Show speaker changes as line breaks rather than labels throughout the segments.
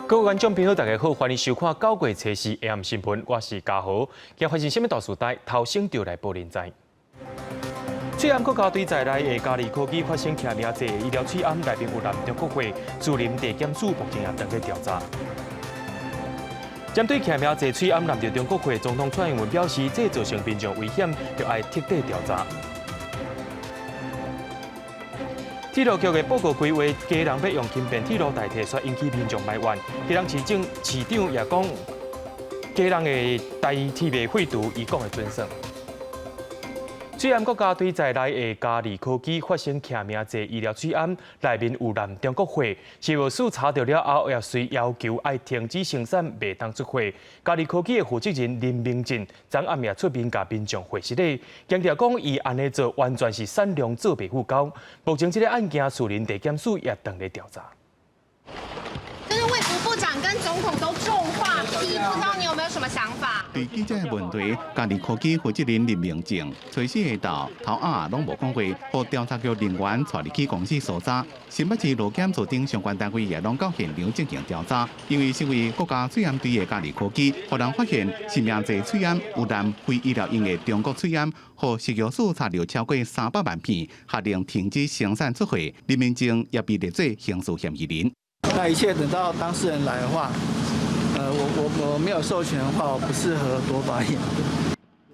各位观众朋友，大家好，欢迎收看9月初4下暗新闻，我是嘉豪。今日发生什么大事代？头先就来报连载。翠暗国家队在内的嘉义科技发生骑名者医疗翠暗内面有男中国会驻林地检署目前也正在调查。针对骑名者翠暗男着中国会，总统蔡英文表示，这造成民众危险，就要彻底调查。铁路局的报告规划，家人要用轻便铁路代替，却引起民众埋怨。家人市长也讲，家人的代替袂废除，伊讲的准算。翠暗国家队在内的嘉义科技发生骑名者医疗翠暗，内面有男中国会，事务所查到了后，也遂要求要停止生产，袂当出货。嘉义科技的负责人林明进昨暗夜出面甲民众会实咧，强调讲伊安尼做完全是善良做袂赴交。目前这个案件，树林地检署也正在调查。
就是卫福部长跟总统都重话批，不知道你有没有什么想法？
对记者的问题，嘉义科技负责人林明正随时下到头暗拢无讲话，和调查局人员带入去公司搜查。新北市路检署等相关单位也拢到现场进行调查。因为身为国家水암队的嘉义科技，忽然发现姓名者水암有男非医疗用的中国水암，和食药署查到超过300万片，下令停止生产出货。林明正也被列做刑事嫌疑人。
那一切等到当事人来的话，我没有授权的话，我不适合多发言。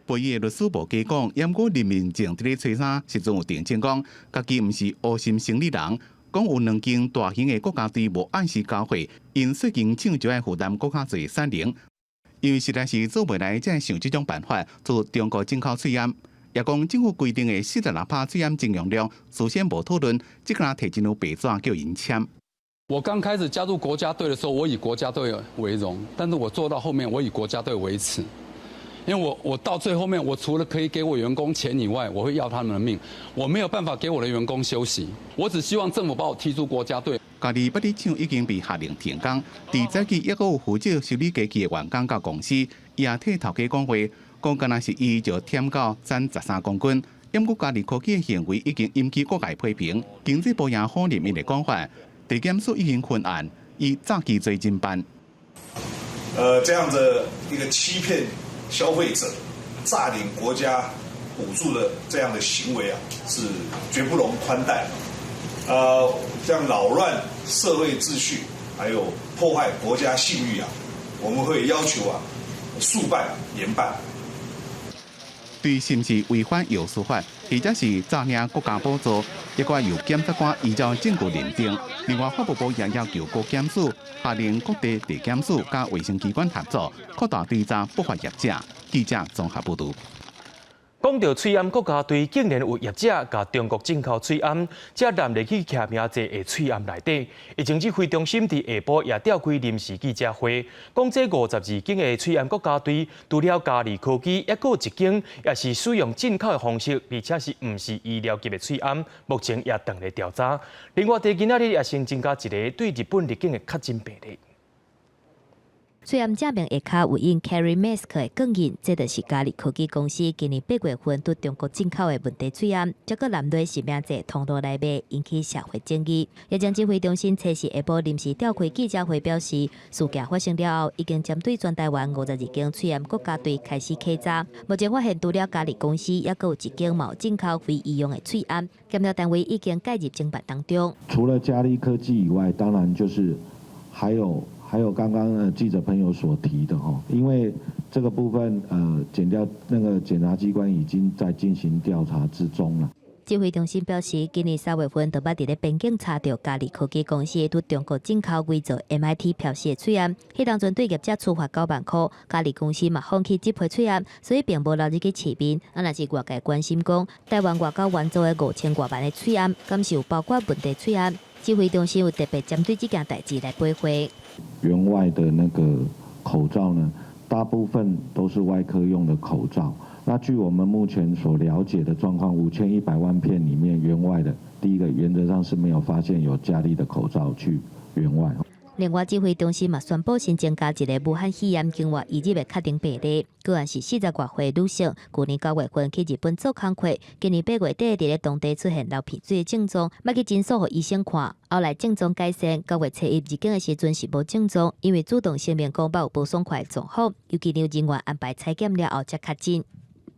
被议的律师无加讲，验过林明正伫咧吹衫时阵有定证讲，家己毋是恶心生理人，讲有2间大型的国家队无按时交货，因说经抢就要负担国家罪3年，因为实在是做袂来，才想这种办法做中国进口水암。也讲政府规定的46趴水암禁用量，事先无讨论，即个提一张白纸叫因签。
我刚开始加入国家队的时候，我以国家队为荣，但是我做到后面，我以国家队为耻，因为我到最后面，我除了可以给我员工钱以外，我会要他们的命，我没有办法给我的员工休息，我只希望政府把我踢出国家队。
嘉义北里厂已经被下令停工，伫早期也有负责修理机器的员工到公司，伊也替头家讲话，讲敢若是伊就添到赚13公斤。因过嘉义科技的行为已经引起各界批评，经济部也否认伊的讲法。地检署已经分案，以诈欺罪侦办。
这样的一个欺骗消费者、诈领国家补助的这样的行为啊，是绝不容宽待。这样扰乱社会秩序，还有破坏国家信誉啊，我们会要求速办严办。
对是毋是违反药事法，或者是诈领国家补助，一个由检察官依照证据认定。另外，法务部也要求国检署下令各地地检署甲卫生机关合作，扩大追查不法业者。记者综合报道。
讲到翠暗国家队，竟然有业者甲中国进口翠暗，才揽入去骑名者的翠暗内底。疫情指挥中心伫下晡也召开临时记者会，讲这52间的翠暗国家队，除了嘉义科技，也有1间也是使用进口的方式，而且是毋是医疗级的翠暗，目前也正在调查。另外，今仔日也先增加一个对日本入境的确诊病例。
翠暗正面下骹有印 Carry Mask 的供应，这就是嘉义科技公司今年8月份对中国进口的问题翠暗，结果南队姓名者通路来卖，引起社会争议。疫情指挥中心初时下晡临时召开记者会表示，事件发生了后，已经针对全台湾52间翠暗国家队开始稽查。目前发现除了嘉义公司，也有1间有进口非医用的翠暗，检调单位已经介入侦办当中。
除了嘉义科技以外，当然就是还有刚刚记者朋友所提的哈，因为这个部分检察机关已经在进行调查之中了。
指挥中心表示，今年3月份就捌伫咧边境查到嘉义科技公司对中国进口伪造 MIT 漂式的翠暗，迄当阵对业者处罚9万块，嘉义公司嘛放弃这批翠暗，所以并无留入去市面。若是外界关心讲，台湾外交援助的5000多万的翠暗，敢是有包括问题翠暗？指挥中心有特别针对这件代志来回回。
员外的那个口罩呢，大部分都是外科用的口罩。那据我们目前所了解的状况，5100万片里面，员外的第一个原则上是没有发现有嘉义的口罩去员外。
另外，指挥中心嘛宣布新增加一个武汉肺炎境外移入的确定病例，个案是40多岁女性，去年9月份去日本做工课，今年8月底伫咧当地出现流鼻水的症状，要去诊所互医生看，后来症状改善，9月初1入境的时阵是无症状，因为主动声明公报不爽快的状况，尤其由人员安排采检了后才确诊。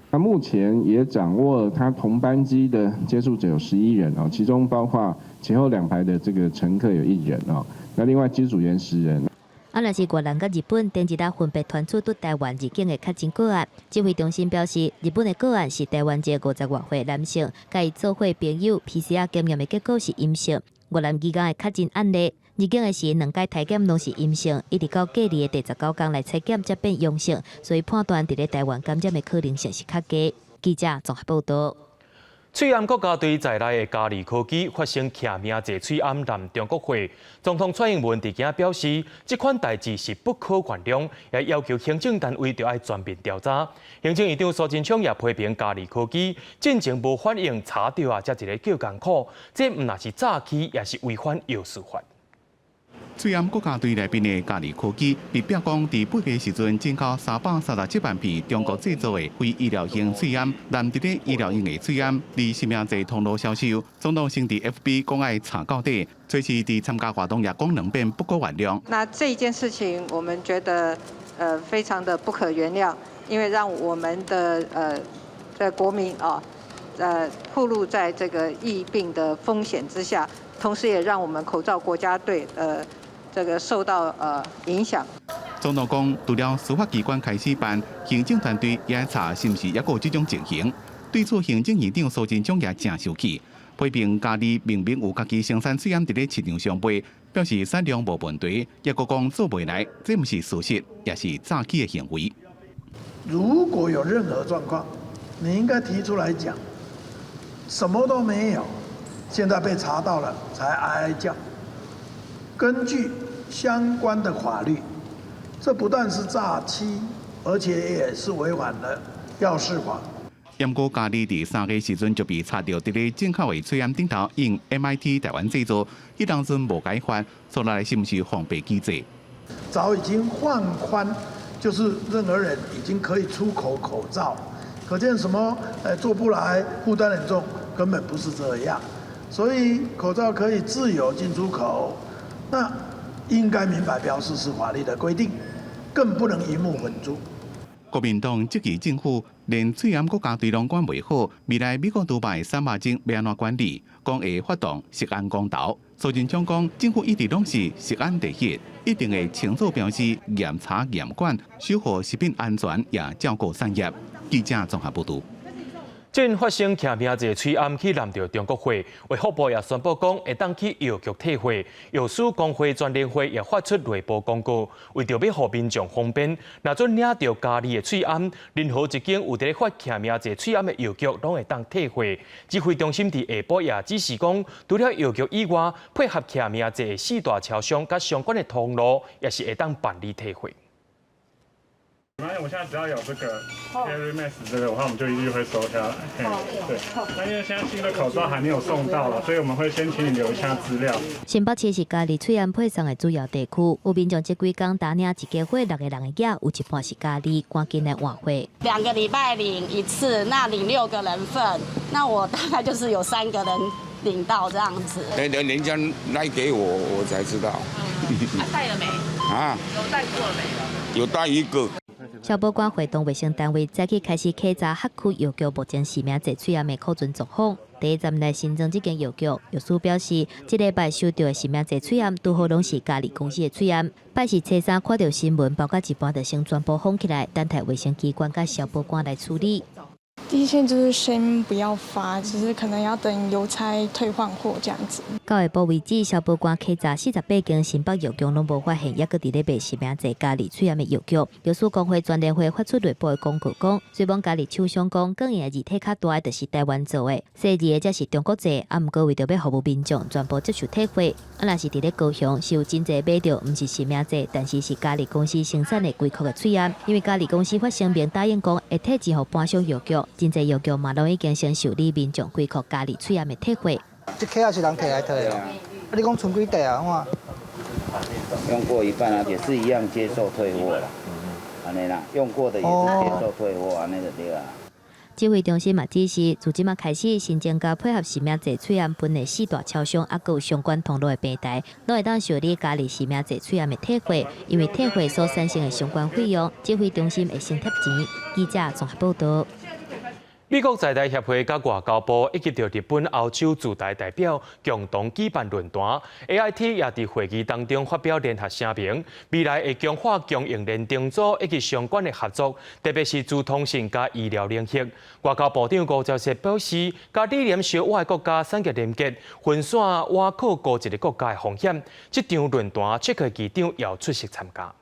那目前也掌握了他同班机的接触者有11人哦，其中包括前后2排的这个乘客有1人哦，那另外机组员10人。
若是越南甲日本前一日分别传出对台湾入境的确诊个案，指挥中心表示，日本的个案是台湾一个50多岁男性，甲伊做伙朋友 PCR 检验的结果是阴性。越南期间的确诊案例，入境的时2届体检拢是阴性，一直到隔离的第19天来采检才变阳性，所以判断伫咧台湾感染的可能性是较低。记者综合报道。
翠安国家队在内的嘉利科技发生徛名坐翠安南中国会，总统蔡英文伫今表示，这款代志是不可原谅，也要求行政单位要全面调查。行政院长苏贞昌也批评嘉利科技进前无反应查到啊，才一个叫艰苦，这唔那是诈欺，也是违反药事法。
翠安国家队内面的嘉利科技被曝光，伫8月时阵进口337万片中国制造的非医疗型翠安，难得咧医疗用的翠安，伫实名制通路销售。总统先伫 FB 讲爱查到底，随时伫参加活动也讲两遍不可原谅。
那这一件事情，我们觉得非常的不可原谅，因为让我们的国民暴露在这个疫病的风险之下，同时也让我们口罩国家队这个受到影响。
总统讲，除了司法机关开始办，行政团队也查是不是也有这种情形。对此，行政院长苏贞昌也真生气，批评嘉利明明有家己生产水烟伫咧市场上卖，表示产量无问题，也佫讲做袂来，这不是事实，也是诈欺的行为。
如果有任何状况，你应该提出来讲。什么都没有，现在被查到了才哀哀叫。根据相关的法律，这不但是诈欺，而且也是违反了药事法。
不过嘉利伫3月时阵就被查到伫咧进口的翠安顶头用 MIT 台湾制作，迄当阵无改换，所来是不是防备机制？
早已经放宽，就是任何人已经可以出口口罩。可见什么？做不来，负担很重，根本不是这样。所以口罩可以自由进出口，那应该明白标示是法律的规定，更不能鱼目混珠。
国民党即期政府连翠安国家队拢管袂好，未来美国杜拜三马精要安怎管理？讲会发动食安公投。苏贞昌讲，政府一直拢是食安第一，一定会清楚标示严查严管，守护食品安全，也照顾产业。记者综合报道。
正发生徛名坐翠安去南调中国会，卫福部也宣布讲会当去药局退货，药师工会专联会也发出内部公告，为着要互民众方便，若准领到嘉利的翠安，任何一间有伫咧发徛名坐翠安的药局，拢会当退货。指挥中心伫下晡也指示讲，除了药局以外，配合徛名坐的4大超商甲相关的通路，也是会当办理退货。
我现在只要有这个 Carry Mask 这个的话，我们就一律会收下来。对，那因为现在新的口罩还没有送到了，所以我们会先请你留一下资料。
新北市是嘉利翠安配送的主要地区，有民众这几天打领一家伙6个人的额，有一半是嘉利，赶紧来换货。
2个礼拜领一次，那领6个人份，那我大概就是有3个人领到这样子。
人家来给我，我才知道。
带了没？
啊？
有带过了没？
有带1个。
消保官会同卫生单位早起开始稽查辖区药局目前实名坐翠安的库存状况。第一站来新增这间药局，药师表示，这礼拜收到的实名坐翠安，拄好拢是嘉利公司的翠安。拜是初三看到新闻，包括一半就先全部封起来，等待卫生机关甲消保官来处理。
第一线就是先不要发，只是可能要等邮差退换货这样子。
到下晡为止，消保官稽查48间新北药局拢无发现，抑搁伫咧卖实名坐嘉利翠安的药局。药师工会专联会发出内部的公告讲，虽然嘉利厂商讲供应的字体较大的就是台湾做的，细字的则是中国做，毋过为着要服务民众，全部接受退货。若是伫咧高雄，是有真侪买到毋是实名做，但是是嘉利公司生产的规壳的翠安，因为嘉利公司发声明答应讲会退钱互搬上药局。真侪药局嘛，拢已经先受理民众规壳嘉利翠安的退货。
这客也是人摕来退哦。你讲剩几袋啊？用过一半啊，也是一样接受退货啦。安尼啦，用过的也是接受退货，安尼就对啦。
指挥中心嘛指示，自即马开始，新增加配合生命剂催炎分的4大超商，还有相关通路的平台，都会当受理加入生命剂催炎的退货，因为退货所产生的相关费用，指挥中心会先贴钱。记者综合报道。
美国在台协会甲外交部以及着日本、欧洲驻台代表共同举办论坛 ，AIT 也伫会议当中发表联合声明，未来会强化供应链重组以及相关的合作，特别是资通讯甲医疗领域。外交部长吴钊燮表示，甲理念小我的国家产业连结，分散瓦靠高一个国家的风险。这场论坛，捷克议长要出席参加。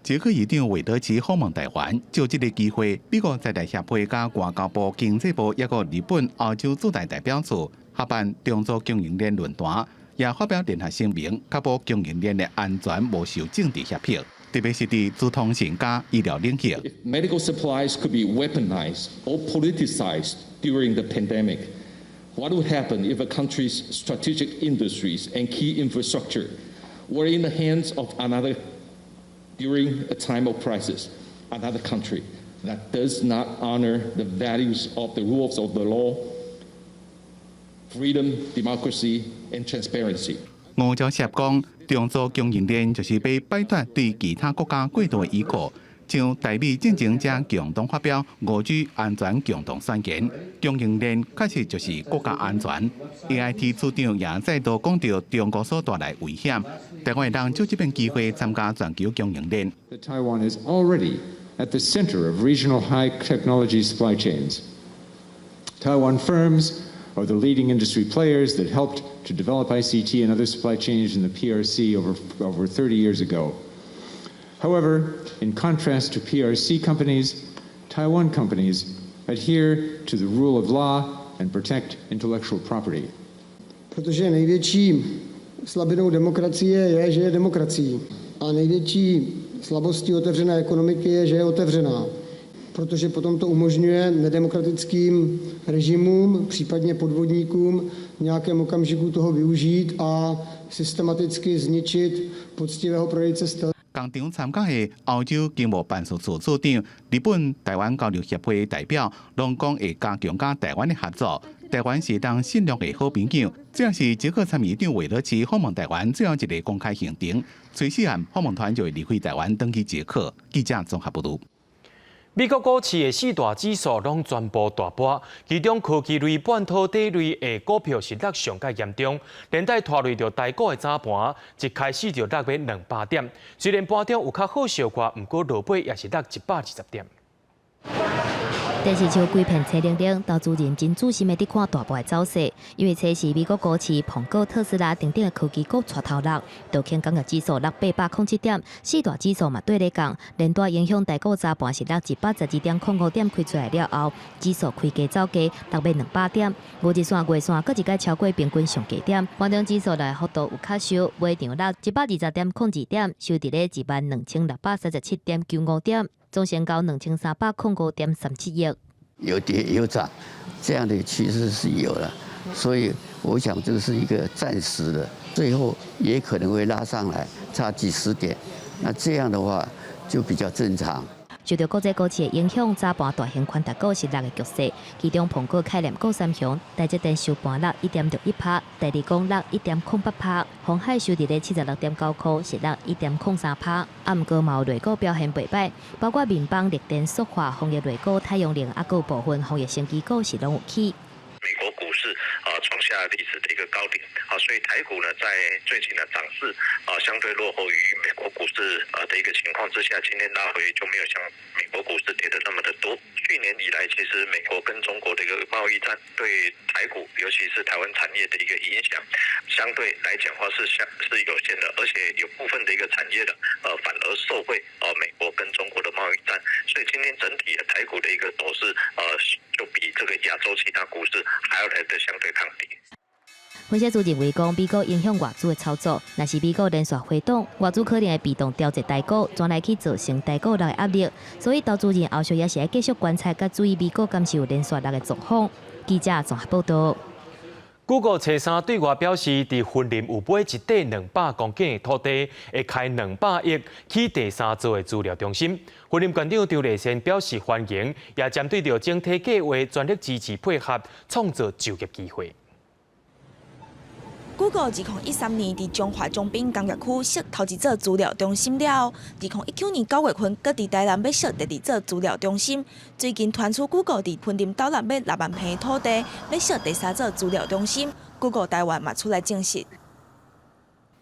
捷克议长韦德奇访问台湾，就这个机会，美国在台协会甲外交部、经济部，抑个日本、欧洲驻台代表处合办重组供应链论坛，也发表联合声明，确保供应链的安全无受政治胁迫，特别是伫资通讯甲医疗领域。
Medical supplies could be weaponized or politicized during the pandemic. What would happen if a country's strategic industries and key infrastructure were in the hands of another during a time of crisis, another country that does not honor the values of the rules of the law, freedom, democracy, and transparency?
吴钊燮讲，重组供应链就是要摆脱对其他国家过度的依靠。像台美进程者共同发表5G 安全共同宣言，供应链确实就是国家安全。AIT 处长也再度讲到中国所带来危险，台湾人就这边机会参加全球供应链。
Taiwan is already at the center of regional high technology supply chains. Taiwan firms are the leading industry players that helped to develop ICT and other supply chains in the PRC over 30 years ago. However, in contrast to PRC companies, Taiwan companies adhere to the rule of law and protect intellectual property.
Protože největší slabinou demokracie je, že je demokracií. A největší slabostí otevřené ekonomiky je, že je otevřená. Protože potom to umožňuje nedemokratickým režimům, případně podvodníkům v nějakém okamžiku toho využít a systematicky zničit poctivého prodejce stel.
工场参加的欧洲经贸办事处处长、日本台湾交流协会代表，拢讲会加强甲台湾的合作。台湾是当信赖的好朋友，这也是捷克参议长韦德奇访问台湾最后一个公开行程。随时限访问团就会离开台湾，登去捷克。记者综合报道。
美国股市的4大指数拢全部大跌，其中科技类、半导体类的股票是落上介严重，连带拖累着台股的早盘，一开始就落尾200点。虽然盘中有较好小看，不过落尾也是落120点。
电视墙规片车零零，投资人真注心的伫看大盘的走势，因为这是美国股市苹果、特斯拉等等的科技股带头落，道琼工业指数落807点，4大指数嘛对咧降，连带影响台股早盘是落112.05点开出来了后，指数开低走低，落尾200点，无一线月线，佫一改超过平均上低点，盘中指数来幅度有较收，尾场落120.02点，收伫咧12637.95点。总成交2305.37亿，
有跌有涨，这样的趋势是有了，所以我想这是一个暂时的，最后也可能会拉上来，差几十点，那这样的话就比较正常。
受到国际股市的影响，早盘大型宽达股是落的局势，其中苹果、概念股三雄，台积电收盘落1.61%，第二公落1.08%，鸿海收伫咧76.9块，是落1.03%。啊，毋过嘛有类股表现袂歹，包括民邦、力电、塑化、红业类股、太阳能，啊，有部分红业升级股是拢有起。
美国股市创下历史的一个高点，所以台股呢在最近的涨势相对落后于美国股市的一个情况之下，今天拉回就没有像美国股市跌的那么的多。去年以来，其实美国跟中国的一个贸易战对台股，尤其是台湾产业的一个影响，相对来讲话是有限的，而且有部分的一个产业的反而受惠美国跟中国的贸易战，所以今天整体的台股的一个走势就比这个亚洲其他股市还要来的相对抗跌。
分析师认为，讲美国影响外资的操作，若是美国连续回档，外资可能会被动调节台股，转来去造成台股落的压力。所以投资人后续也是要继续观察，甲注意美国敢是有连续落的状况。记者综合报道。
Google 车三对外表示，伫云林有买一块200公顷的土地，会开200亿起第三座的资料中心。云林县长张丽仙表示欢迎，也针对着整体计划全力支持配合，创造就业机会。
Google 2013年伫中华中滨工业区设头一座资料中心了，2019年9月份，搁伫台南要设第二座资料中心。最近传出 Google 伫云林斗南买6万坪土地，要设第三座资料中心。Google 台湾嘛出来证实。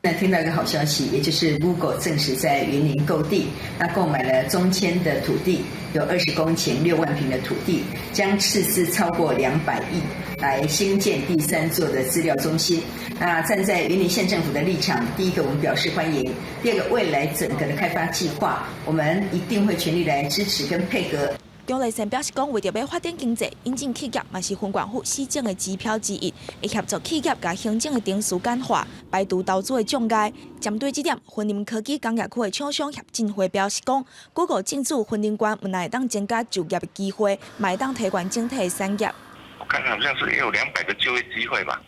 那听到一个好消息，也就是 Google 证实在云林购地，那购买了中签的土地，有20公顷6万坪的土地，将斥资超过200亿来兴建第三座的资料中心。那站在云林县政府的立场，第一个我们表示欢迎，第二个未来整个的开发计划，我们一定会全力来支持跟配合。
张丽仙表示讲，为着要发展经济，引进企业嘛是分管府施政的指标之一，会协助企业甲行政的程序简化，排除投资的障碍。针对这点，云林科技工业区的厂商协进会表示讲 ，Google 进驻云林县，不但会当增加就业的机会，嘛会当提高整体的产业。
我看好像是也有200个就业机会吧，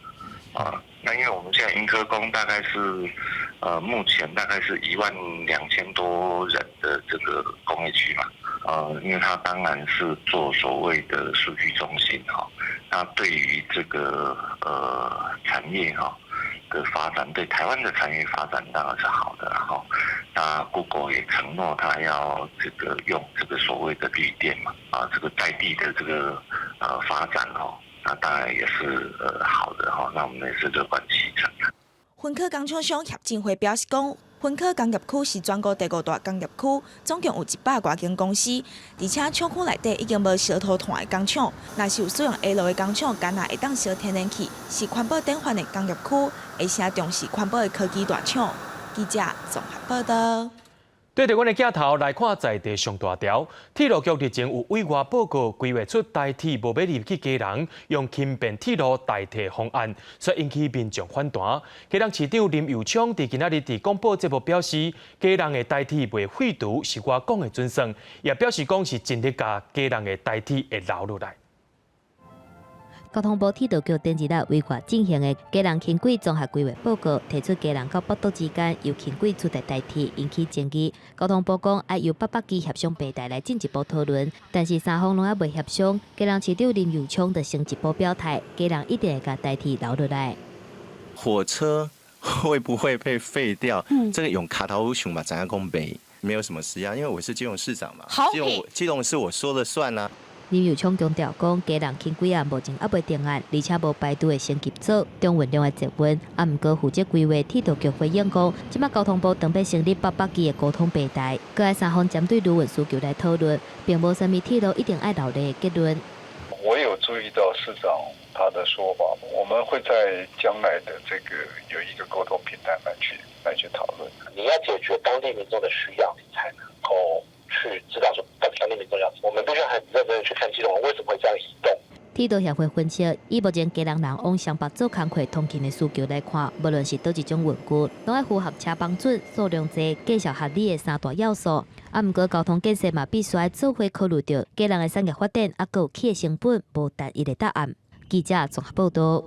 那因为我们现在云科工大概是，目前大概是12000多人的这个工业区嘛。因为它当然是做所谓的数据中心哈，那对于这个产业哈的发展，对台湾的产业发展当然是好的哈。那 Google 也承诺它要这个用这个所谓的绿电嘛，这个在地的这个发展哈，那当然也是好的哈，那我们也是乐观其成。
云科工厂商协进会表示讲，云科工业区是全国第5大工业区，总共有100多间公司，而且厂区内底已经无烧土炭的工厂，若是有使用下路的工厂，敢若会当烧天然气，是环保典范的工业区，而且重视环保的科技大厂。记者综合报道。
对着阮的镜头来看在地上大条，铁路局日前有委外报告规划出代替无要入去基隆，用轻便铁路代替方案，却引起民众反弹。基隆市长林右昌伫今仔日伫广播节目表示，基隆的代替袂废除是我讲的准算，也表示讲是尽力甲基隆的代替会留落来。
交通部铁道局前日委外进行的基隆轻轨综合规划报告，提出基隆到北斗之间由轻轨取代代替，引起争议。交通部讲要由800支协商备台来进一步讨论，但是三方拢还未协商。基隆市长林右昌就先一步表态，基隆一定会甲代替留落来。
火车会不会被废掉？这个用卡头熊嘛，怎样讲北没有什么事啊，因为我是基隆市长嘛，基隆是我说了算啊。
林右昌强调讲，基隆轻轨案目前还未定案，而且无排除的升级组、中运量的质问。毋过负责规划铁道局回应讲，即马交通部准备成立800支的沟通平台，各爱三方针对旅运需求来讨论，并无什么铁路一定爱留的结论。
我有注意到市长他的说法，我们会在将来的这个有一个沟通平台来去讨论。
你要解决当地民众的需要，你才能够去知道说到底当地民众要什么。我们必须很认真的去看基隆为什么会这样移动。
铁道协会分析，以目前基隆人往湘北做工课通勤的需求来看，无论是倒一种运具，拢要符合车帮准、数量多、价效合理的3大要素。毋过交通建设嘛，必须要做伙考虑到基隆的产业发展，还有起的成本无单一的答案。记者综合报道。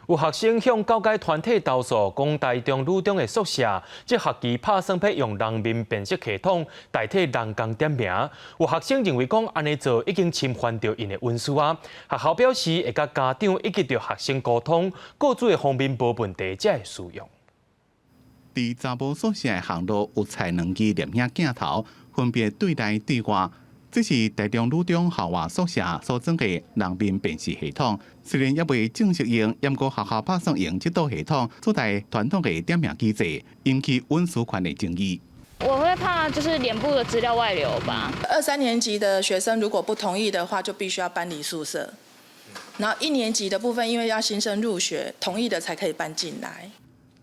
有学生向教界团体投诉，讲台中女中的宿舍这学期拍算要用人面辨识系统代替人工点名。有学生认为讲安尼做已经侵犯到因的隐私啊。学校表示会甲家长以及着学生沟通，各自的方面无问题才会使用。
伫查某宿舍的巷路有才能机摄影镜头，分别对内对外。这是台中女中校外宿舍所装的人面辨识系统，虽然也未正式用，不过学校打算用这套系统取代传统的点名机制，引起隐私权的争议。
我会怕就是脸部的资料外流吧。
2、3年级的学生如果不同意的话，就必须要搬离宿舍。然后1年级的部分，因为要新生入学，同意的才可以搬进来。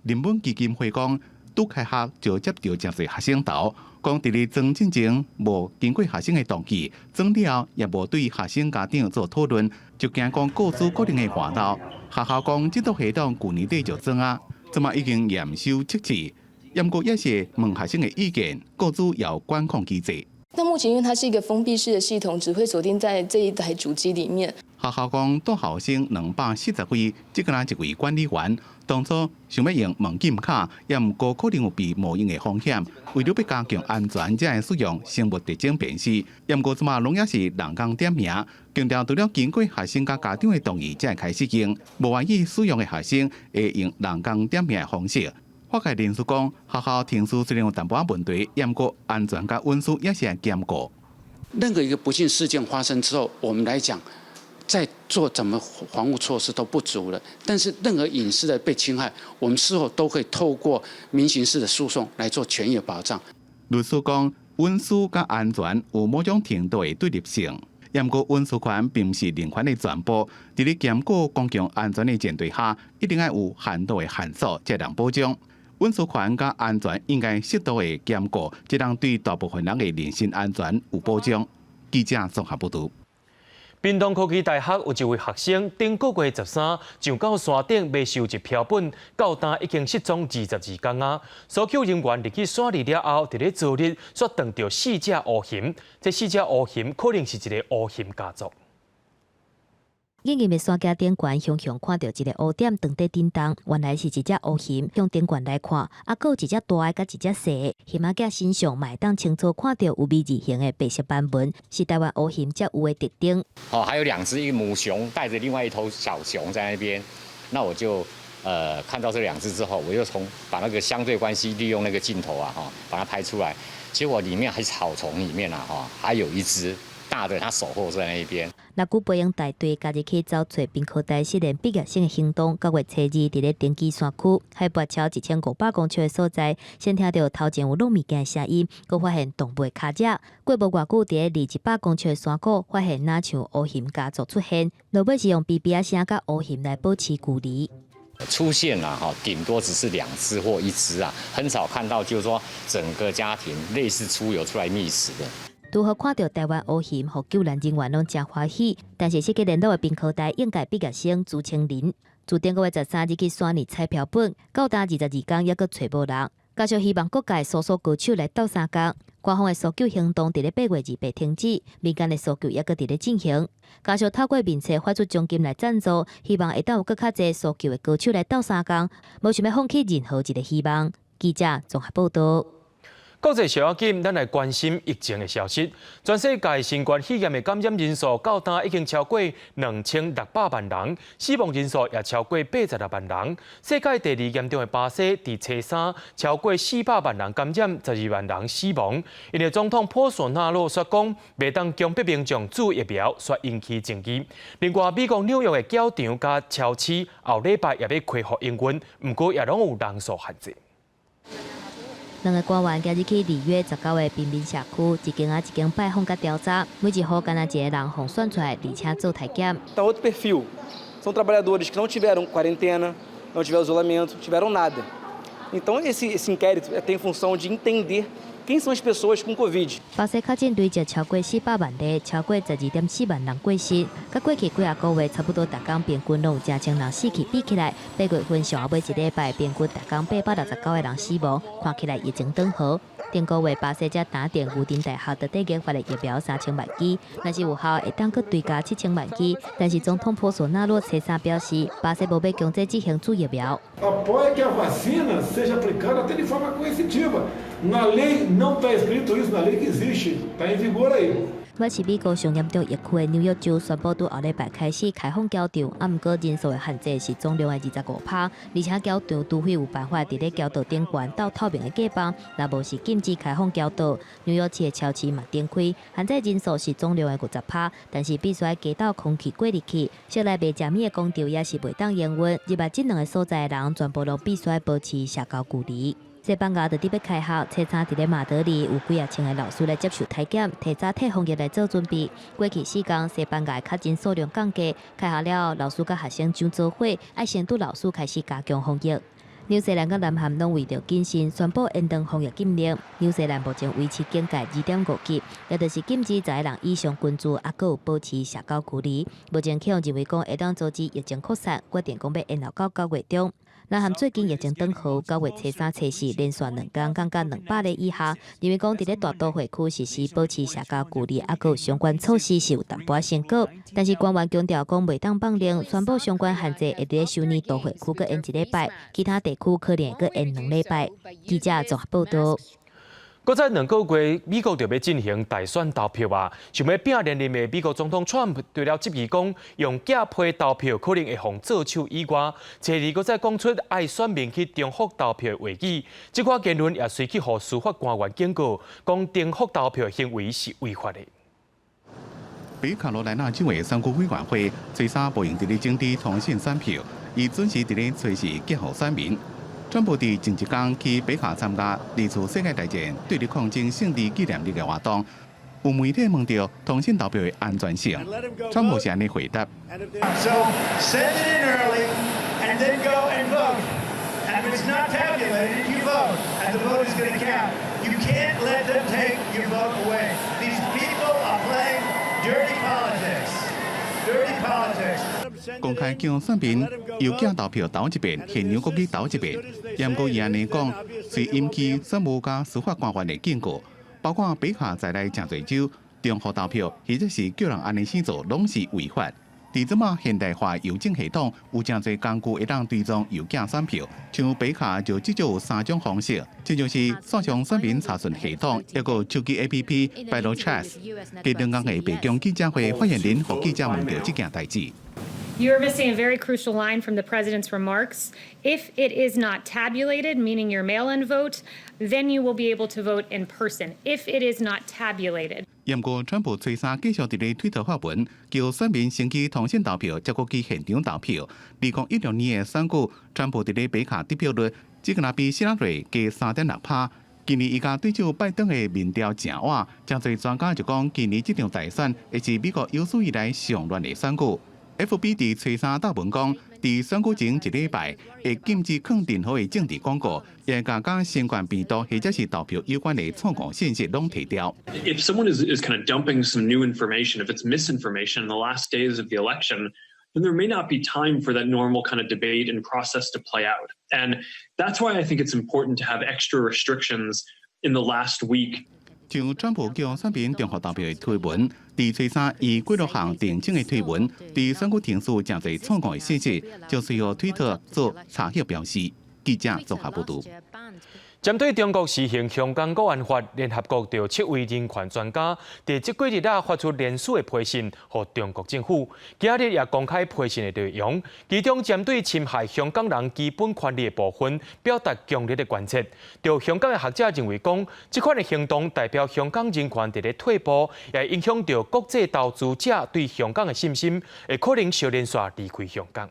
人本基金会讲，拄开学就接到真侪学生投。讲伫咧装进前无经过学生的同意，装了也无对学生家长做讨论，就惊讲告知固定的活动。学校讲这套系统去年底就装啊，即马已经验收测试，不过也是问学生的意见，告知要管控机制。
那目前因为它是一个封闭式的系统，只会锁定在这一台主机里面。
学校讲，到校生240位，只个人一位管理员。当初想要用门禁卡，也毋过可能有被冒用的风险。为了要加强安全，才会使用生物特征辨识。也毋过，即马拢也是人工点名，强调除了经过学生甲家长的同意，才会开始用。无愿意使用的学生会用人工点名的方式。法界人士讲，学校停书虽然有淡薄仔问题，也毋过安全甲温书也是会兼顾。
任何一个不幸事件发生之后，我们来讲，在做怎么防护措施都不足了。但是任何隐私的被侵害，我们事后都可以透过民刑事的诉讼来做权益保障。
律师讲，温书甲安全有某种程度的对立性。也毋过，温书权并不是人权的全部。伫咧兼顾公共安全的前提下，一定要有限度的限缩，才能保障。温书权甲安全应该适度的兼顾，才能对大部分人的人身安全有保障。记者综合报道。
屏东科技大学有一位学生，顶个月13上到山顶买收集标本，到今已经失踪22天啊。搜救人员入去山里了后，伫咧昨日却撞到4只乌熊，这4只乌熊可能是一个乌熊家族。
眼见的山架顶悬，熊熊看到一个乌点躺在顶动，原来是一只乌熊。向顶悬来看，还有一只大的甲一只小的。熊仔架身上嘛会当清楚看到有微字形的白色斑纹，是台湾乌熊才有的特征。
还有2只一母熊带着另外一头小熊在那边。那我就看到这2只之后，我又把那个相对关系利用那个镜头把它拍出来。结果里面还草丛里面还有一只大的，它守候在那边。
那股培养大队家己去找找屏科大4年毕业生的行动，9月初2伫咧登记山区，海拔超1500公尺的所在，先听到头前有弄物件的声音，佮发现动物的脚迹。过无偌久，伫咧离100公尺的山口，发现哪像乌熊家族出现，落尾是用 BB 声甲乌熊来保持距离。
出现了顶多只是2只或1只很少看到就是说整个家庭类似出游出来觅食的。
如何看到台湾乌熊，互救援人员拢真欢喜。但是设计联络的屏科大应届毕业生朱清林，自顶个月13日去山里采标本，到达22天也阁找无人。加上希望各界搜索高手来斗3天，官方的搜救行动伫咧8月28停止，民间的搜救也阁伫咧进行。加上透过民册发出奖金来赞助，希望会当有更较侪搜救的高手来斗3天，无想要放弃任何一个希望。记者综合报道。
国际小要紧，咱来关心疫情的消息。全世界新冠肺炎的感染人数到今已经超过2600万人，死亡人数也超过86万人。世界第2严重的巴西，伫初3超过400万人感染，12万人死亡。因为总统波索纳罗说讲，袂当强迫民众注疫苗，却引起争议。另外，美国纽约的教场甲超市后礼拜也要恢复营运，不过也拢有人数限制。
2个官员今日去里约19个平民社区，一间一间拜访甲调查，每一户敢若一个人互选出来，而且做体检。
Tá outro perfil. São trabalhadores que não tiveram quarentena, não tiveram isolamento, tiveram nada. Então esse inquérito tem função de entender quem são as pessoas com Covid.
巴西确诊累计超过400万例，超过12.4万人过世。甲过去几个月差不多逐天平均拢有成千人死去，比起来8月份上下尾1礼拜平均逐天869个人死亡，看起来疫情缓和。顶个月巴西才打定牛津大学的研发的疫苗3000万剂，若是有效会当搁追加7000万剂。但是总统波索纳罗初3表示，巴西无要强制执行注疫苗。
Apoia que a vacina seja aplicada até de forma coercitiva. Na lei não está escrito isso, na lei que existe, está em vigor aí.
我是美国上严重疫区的纽约州宣布，从后礼拜开始开放交流，不过人数的限制是总量的25%，而且交流除非有办法伫咧交流顶悬到透明的隔板，若无是禁止开放交流。纽约市的超市嘛展开，限制人数是总量的50%，但是必须要加到空气过滤器。室内卖食物的工厂也是袂当营运，入来这2个所在的人全部都必须保持社交距离。西班牙就伫要开学，初3伫咧马德里有几千个老师来接受体检，提早替防疫来做准备。过去4天，西班牙确诊数量降低，开学了，老师甲学生上做伙，爱先拄老师开始加强防疫。纽西兰甲南韩拢为着谨慎，宣布延长防疫禁令。纽西兰目前维持警戒2.5级，也就是禁止10个人以上群聚，还有保持社交距离。目前气象认为讲会当阻止疫情扩散，决定讲要延后到9月中。南韩最近疫情转好，9月初3、初4连续2天降到200例以下，认为讲伫咧大都会区实施保持社交距离，也有相关措施是有淡薄成果。但是官员强调讲袂当放令，宣布相关限制会伫咧首尔都会区搁延1礼拜，其他地区可能搁延2礼拜。记者综合报道。
搁在2个月，美国就要进行大选投票啊！想要拼连任的美国总统 Trump 对了质疑讲，用假批投票可能会防做手以外，初二搁再讲出爱选民去中复投票的话语，这款言论也随即互司法官员警告，讲中复投票行为是违法的。
北卡罗来纳州的选举委员会最早不用伫咧整治通讯选票，伊准时伫咧随时结合选民。川普伫前一天去北卡参加二次世界大战对日抗争胜利纪念日的活动，有媒体问到通讯投票的安全性，川普是安尼回答。
So send it in early and then go and vote. And if it's not tabulated, you vote, and the vote is going to count. You can't let them take your vote away. These people are playing dirty politics. Dirty politics.
公开向选民邮寄投票投一遍，现场国语投一遍。严格伊安尼讲，是引起选务甲司法官员的警告，包括北卡在内真侪州中复投票，或者是叫人安尼去做，拢是违法。伫即马现代化邮政系统有真侪工具会当追踪邮寄选票，像北卡就至少有3种方式，这就是线上选民查询系统，一个手机 APP Battle Chess。继2天的北京记者会发言人和记者问到这件代志。
You are missing a very crucial line from the president's remarks. If it is not tabulated, meaning your mail-in vote, then you will be able to vote in person. If it is not tabulated.
严格川普初三继续伫咧推特发文，叫选民先去通讯投票，再过去现场投票。2016年的选举，川普伫咧北卡得票率只敢比希拉蕊加3.6%。今年伊甲对手拜登的民调正晚，真侪专家就讲，今年这场大选会是美国有史以来上乱的选举。FB 伫初三答文讲，伫选举前1礼拜会禁止放任何的政治广告，也甲新冠病毒或者是投票有关的错误信息拢提掉。
If someone is kind of dumping some new information, if it's misinformation in the last days of the election, then there may not be time for that normal kind of debate and process to play out. And that's why I think it's important to have extra restrictions in the last week.
像川普叫选民中复投票的推文，伫初三以几多项定证的推文，伫选举庭述真侪错误的信息，就需要推特做查核标示。记者综合报道。
针对中国实行香港国安法，联合国就7位人权专家伫这几日发出联署的批信，予中国政府。今日也公开批信的内容，其中针对侵害香港人基本权利的部分，表达强烈的关切。就香港的学者认为讲，这款的行动代表香港人权伫咧退步，也影响到国际投资者对香港的信心，会可能小连续离开香港。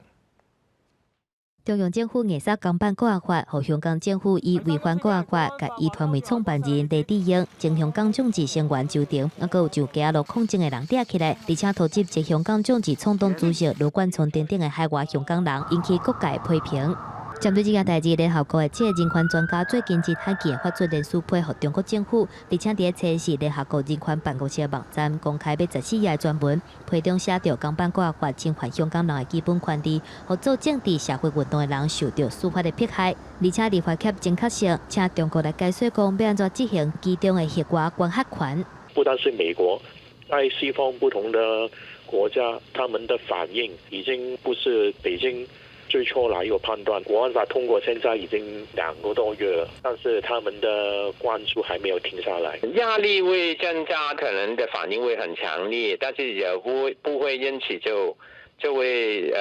中央政府硬杀港版国安法，和香港政府以违反国安法，甲伊团委创办人李志英、前香港政治成员周庭，还有就加入抗争的人抓起来，而且突袭前香港政治创党主席罗冠聪等等的海外香港人，引起各界批评。针对这件代志，联合国的7个人权专家最近一海记发出联署配合中国政府，而且伫初四联合国人权办公室的网站公开要14页专文，批中写着港版国安法侵犯香港人的基本权利，和做政治社会运动的人受到司法的迫害，而且立法界正确性，请中国来解说讲要安怎执行其中的核外管辖权。
不单是美国，在西方不同的国家，他们的反应已经不是北京最初来有判断，国安法通过现在已经2个多月了，但是他们的关注还没有停下来，
压力会增加，可能的反应会很强烈，但是也不会因此就会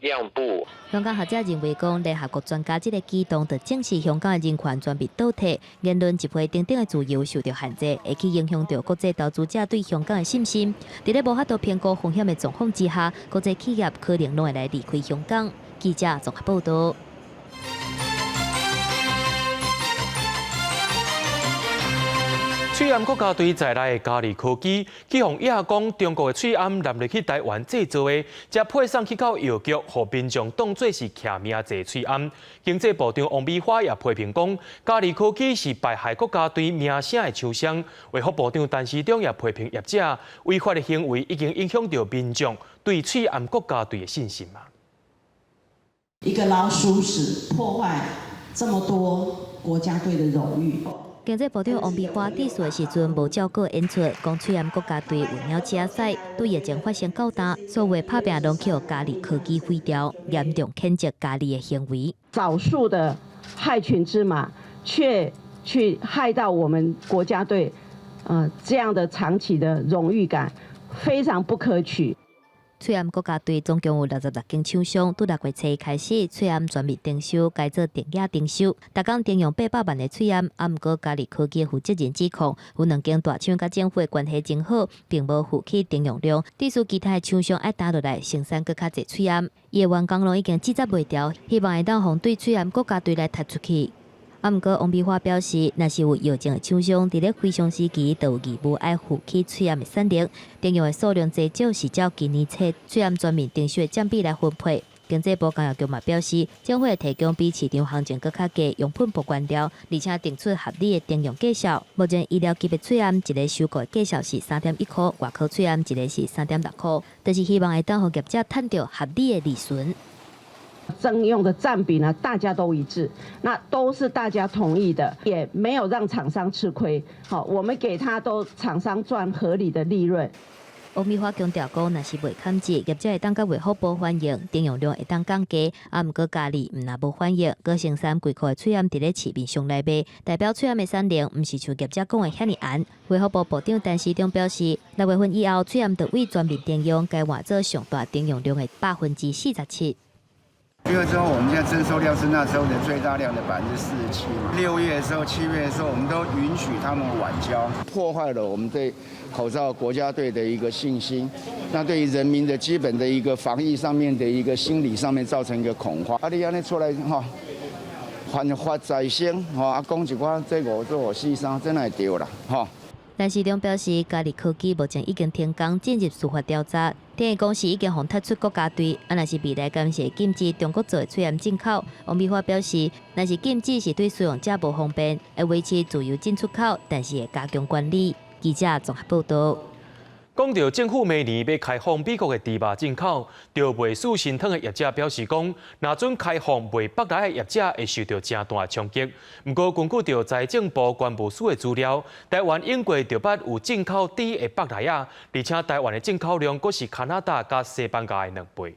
让步。
香港学者认为讲，联合国专家这个举动，就正是香港的人权全被倒退，言论集会等等的自由受到限制，会去影响到国际投资者对香港的信心。在咧无法度评估风险的状况之下，国际企业可能拢会来离开香港。记者综合报道。
翠安国家队在内的嘉里科技，去向亚讲中国的翠安南入去台湾制造的，才配送去到药局，互民众当作是徛名济翠安。经济部长王美花也批评讲，嘉里科技是败害国家队名声的厂商。卫福部长陈时中也批评业者违法的行为已经影响到民众对翠安国家队的信心嘛。
一个老鼠屎破坏这么多国家队的荣誉。
经济部长王美花致辞的时阵，无照顾演出，讲虽然国家队有鸟车赛，对疫情发生较大，所谓拍拼拢去嘉义科技毁掉，严重谴责嘉义的行为。
少数的害群之马，却去害到我们国家队，这样的长期的荣誉感，非常不可取。
翠暗国家队总共有66间厂商，拄6月初开始，翠暗全面征收，改做电压征收，逐工征用800万的翠暗。毋过嘉义科技负责人指控，有2间大厂甲政府关系真好，并无负起征用量，致使其他厂商爱打落来生产更较侪翠暗。伊的员工拢已经制作袂掉，希望会当防对翠暗国家队来踢出去。毋过，王美花表示，若是有药证的厂商，伫咧非常时期就有义务爱负起翠暗的产能，征用的数量最少是照今年初翠暗全面征收的占比来分配。经济部工业局嘛表示，政府会提供比市场行情更较低用品不关掉，而且定出合理的征用价数。目前医疗级别翠暗一个收购的价数是3.1块，外口翠暗一个是3.6块，就是希望会当互业者赚到合理的利润。
征用的占比呢，大家都一致，那都是大家同意的，也没有让厂商吃亏。好，我们给他都厂商赚合理的利润。
王美花强调讲，若是未砍折，业者会当甲卫福部反映，征用量会当降低。毋过嘉义若无反映，佮生产规块的翠暗伫咧市面上来卖，代表翠暗的产能毋是像业者讲的遐尼严。卫福部部长陈时中表示，6月份以后，翠暗就为全面征用，该换做上大征用量的47%。
因为之后我们现在征收量是那时候的最大量的47%嘛。6月的时候、7月的时候，我们都允许他们晚交，破坏了我们对口罩国家队的一个信心。那对于人民的基本的一个防疫上面的一个心理上面造成一个恐慌。你安尼出来发财先讲一寡这5做4、3，真会对啦
陈市长表示，嘉义科技目前已经停工进入司法调查，天益公司已经互踢出国家队。若是未来敢是禁止中国做的翠暗进口，王美花表示，若是禁止是对使用者无方便，会维持自由进出口，但是会加强管理。记者综合报道。
讲到政府明年要开放美国的猪肉进口，就卖四神汤的业者表示讲，若准开放卖北来的业者会受到真大的冲击。不过，根据着财政部关务署的资料，台湾英国就捌有进口猪的北来啊，而且台湾的进口量阁是加拿大甲西班牙的2倍。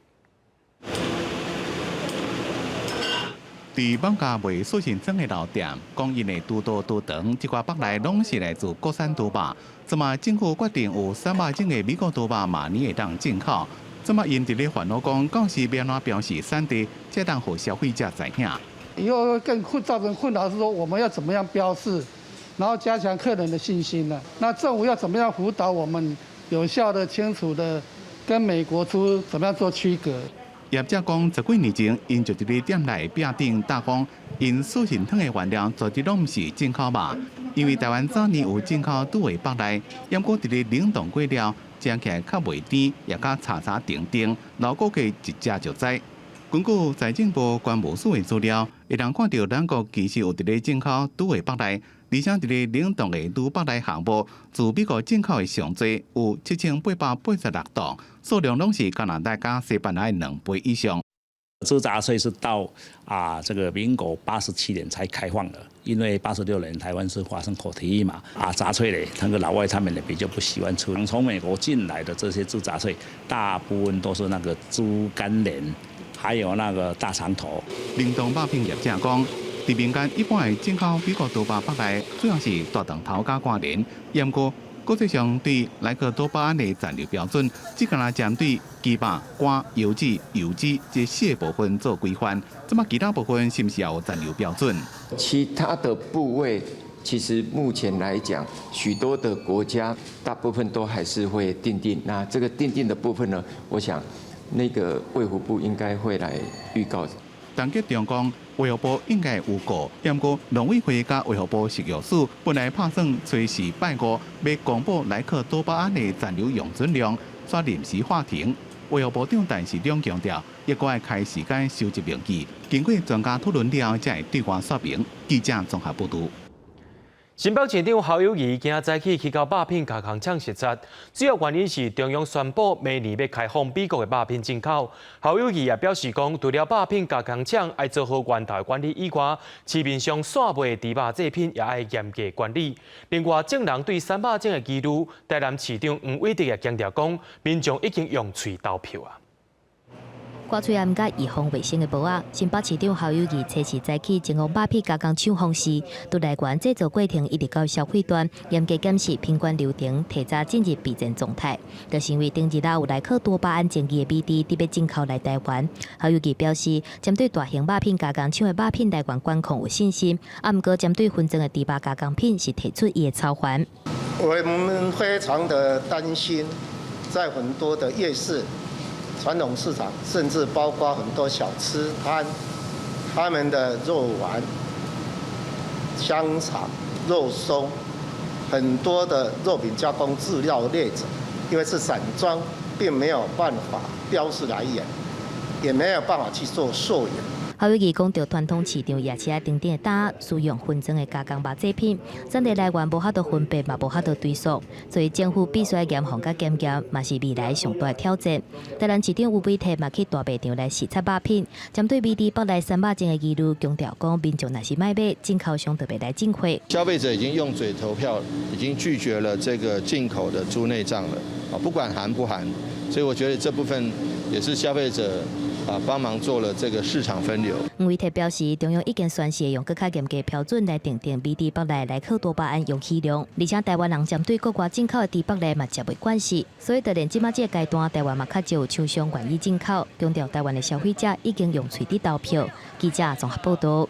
伫网家卖四神汤的老店，讲因的猪多猪肠，这寡北来拢是来自国产猪肉。这么政府决定有3万种的美国猪肉明年会当进口。这么因伫咧烦恼讲，到时要怎标示产地，才当互消费者知影。
以后更造成困扰是说，我们要怎么样标示，然后加强客人的信心呢？那政府要怎么样辅导我们有效的、清楚的跟美国猪怎么样做区隔？
业者讲，十几年前，因就伫咧店内壁顶打讲，因四神汤的原料绝对拢毋是进口肉，因为台湾早年有进口猪的北来，不过伫咧冷冻过了，食起来较袂甜，也较柴柴定定，老顾客一食就知。根据财政部关务署的资料，会当看到咱国其实有伫咧进口猪的北来，而且伫咧冷冻的猪北来项目，自美国进口的上侪有7886档，数量拢是加拿大加西班牙的2倍以上。
猪杂碎是到这个民国87年才开放的，因为86年台湾是发生口蹄疫嘛，杂碎嘞，那个老外他们也比较不喜欢吃。从美国进来的这些猪杂碎，大部分都是那个猪肝连，还有那个大肠头。
冷冻肉品业者讲，伫民间一般的进口美国猪肉北来，主要是大肠头加肝连，不过国际上对来个多巴胺的残留标准，只敢来针对鸡肉、肝、油脂这4个部分做规范。这么其他部分是不是也有残留标准？
其他的部位，其实目前来讲，许多的国家大部分都还是会订定。那这个订定的部分呢，我想那个卫福部应该会来预告。
但结中讲，卫福部应该有过，不过农委会甲卫福部食药署本来打算随时拜5要公布莱克多巴胺的残留用准量，煞临时话停。卫福部长陈时中强调，应该开时间收集证据，经过专家讨论了，才会对外说明。记者综合报道。
新北市长侯友宜今仔早起去到肉品加工厂视察，主要原因是中央宣布明年要开放美国的肉品进口。侯友宜也表示讲，除了肉品加工厂要做好源头管理以外，市面上散卖的猪肉制品也要严格管理。另外，证人对300种的记录，台南市长黄伟德也强调讲，民众已经用嘴投票啊。
挂嘴暗甲预防卫生的帽仔，新北市长侯友宜初时早起前往肉品加工厂访视，对来源制作过程一直到消费端，严格检视品管流程，提早进入备战状态。就是因为顶日有来客多巴胺检疫的米猪特别进口来台湾，侯友宜表示，针对大型肉品加工厂的肉品来源管控有信心，毋过针对分装的猪肉加工品是提出伊的操还。
我们非常的担心，在很多的夜市。传统市场，甚至包括很多小吃摊，他们的肉丸、香肠、肉松，很多的肉品加工资料列着，因为是散装，并没有办法标示来源，也没有办法去做溯源。
侯友宜讲到传统市场夜市啊等等的档使用分装的加工肉制品，产地来源无法度分别，嘛无法度追溯，所以政府必须要严防甲检验，嘛是未来上大的挑战。台南市长吴伟特嘛去大卖场来视察肉品，针对米猪北来300种的记录，强调讲民众若是买买，进口商特别来进货。
消费者已经用嘴投票，已经拒绝了这个进口的猪内脏了啊，不管含不含，所以我觉得这部分也是消费者。帮忙做了这个市场分流。
黄伟特表示，中央已经宣示用更加严格标准来定米猪北来客多巴胺容器量，而且台湾人针对国外进口的猪北来嘛接袂关系，所以就连即马这个阶段，台湾嘛较少有厂商愿意进口，强调台湾的消费者已经用喙伫投票。记者综合报道。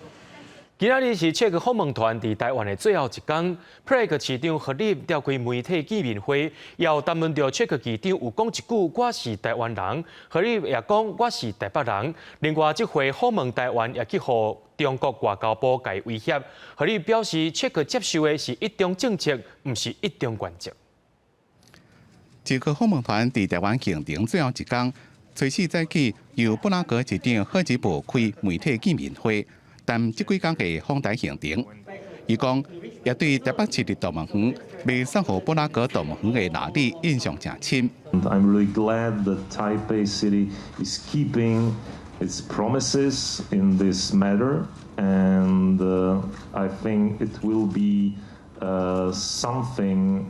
今仔日是切克访问团伫台湾的最后一天 ，Prague 市长合力召开媒体见面会，要谈论到切克市长有讲一句“我是台湾人”，合力也讲“我是台北人”。另外，这回访问台湾也去互中国外交部给威胁，合力表示切克接受的是一中政策，不是一中原则。
切克访问团伫台湾行程最后一天，初时早起由布拉格市长贺吉布开媒体见面会。但这几天的访台行程，伊讲也对台北市的动物园未送予布拉格动物园的哪里印象真深。
I'm really glad that Taipei City is keeping its promises in this matter, and I think it will be something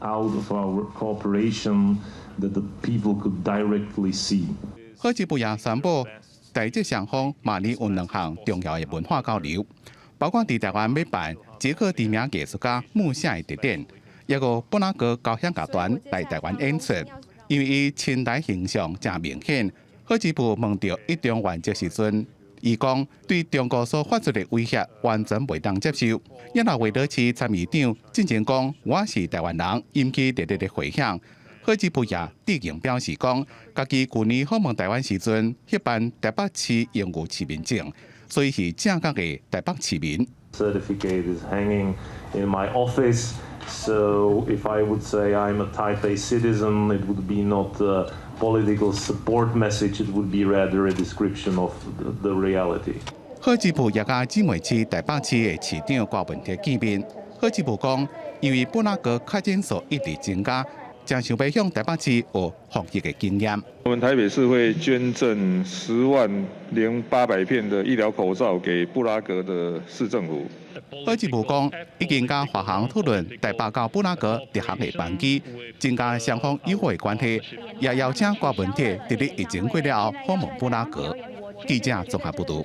out of our cooperation that the people could directly see.
贺吉布也宣布。台籍双方明年有2项重要的文化交流，包括伫台湾要办捷克知名艺术家穆夏的特展，也有布拉格交响乐团来台湾演出。因为伊亲台形象真明显，贺吉布问到一中原则时阵，伊讲对中国所发出的威胁完全袂当接受。也若维德市参议长进前讲我是台湾人，引起热烈的回响。贺吉布也致敬表示讲，家己去年访问台湾时阵，迄办台北市永久市民证，所以是正确的台北市民。
Certificate is hanging in my office, so if I would say I'm a Taipei citizen, it would be not a political support message, it would be rather a description of the reality.
贺吉布也甲姊妹市台北市的市长郭文哲见面。贺吉布讲，因为布拉格确诊数一直增加。将想要向台北市学防疫的经验。
我们台北市会捐赠10.8万片的医疗口罩给布拉格的市政府。
贺吉布讲，已经甲华航讨论台北到布拉格直航的班机，增加双方友好的关系，也邀请郭文哲伫咧疫情过了后访问布拉格。记者综合报道。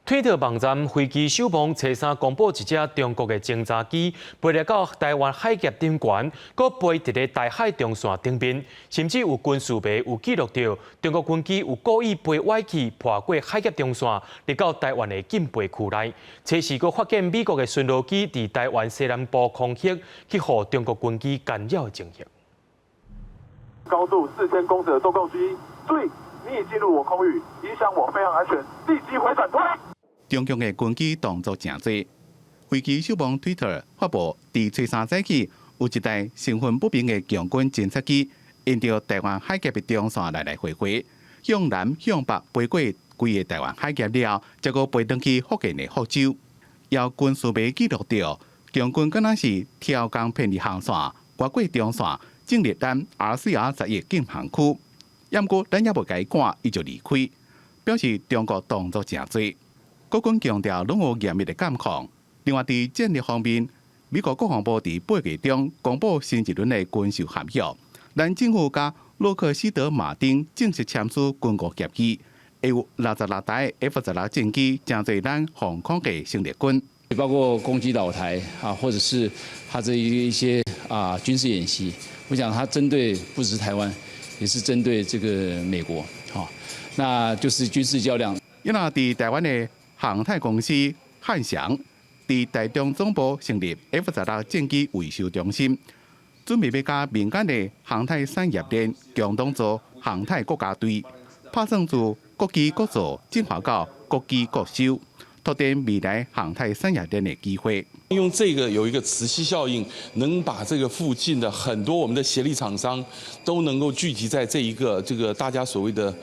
推特网站飞机首航初三公布一只中国的侦察机飞入到台湾海峡顶悬，搁飞伫咧大海中线顶边，甚至有军事迷有记录到中国军机有故意飞歪去破过海峡中线，入到台湾的禁飞区内。初时搁发现美国的巡逻机伫台湾西南部空隙去互中国军机干扰的情形。
高度4000公尺的中共机，注意，你已进入我空域，影响我飞行安全，立即回转退。
中共的军机动作真多，飞机首航 Twitter 发布，伫初三早起有一台身份不明的强军侦察机，沿着台湾海峡的中线来回，向南向北飞过规个台湾海峡了，结果飞登去福建的福州。有军事迷记录到，共军敢若是挑工偏离航线，越过中线，进入咱 RCR11禁航区。不过，咱也无甲伊赶，伊就离开，表示中国动作真多。国军强调拢有严密的监控。另外，伫战略方面，美国国防部伫8月中公布新一轮的军售合约，咱政府甲洛克希德马丁正式签署军购协议，会有66台 F-16战机，正对咱防空的生力军。
包括攻击岛台啊，或者是它这一些军事演习，我想它针对不只是台湾，也是针对这个美国，那就是军事较量。
因那伫台湾的航太公司汉翔，伫台中总部成立 F-16战机维修中心，准备要甲民间的航太产业链共同做航太国家队，拍算自国机国造进化到国机国修。拓展未来航太产业链的机会。
用这个有一个磁吸效应，能把这个附近的很多我们的协力厂商都能够聚集在这个大家所谓的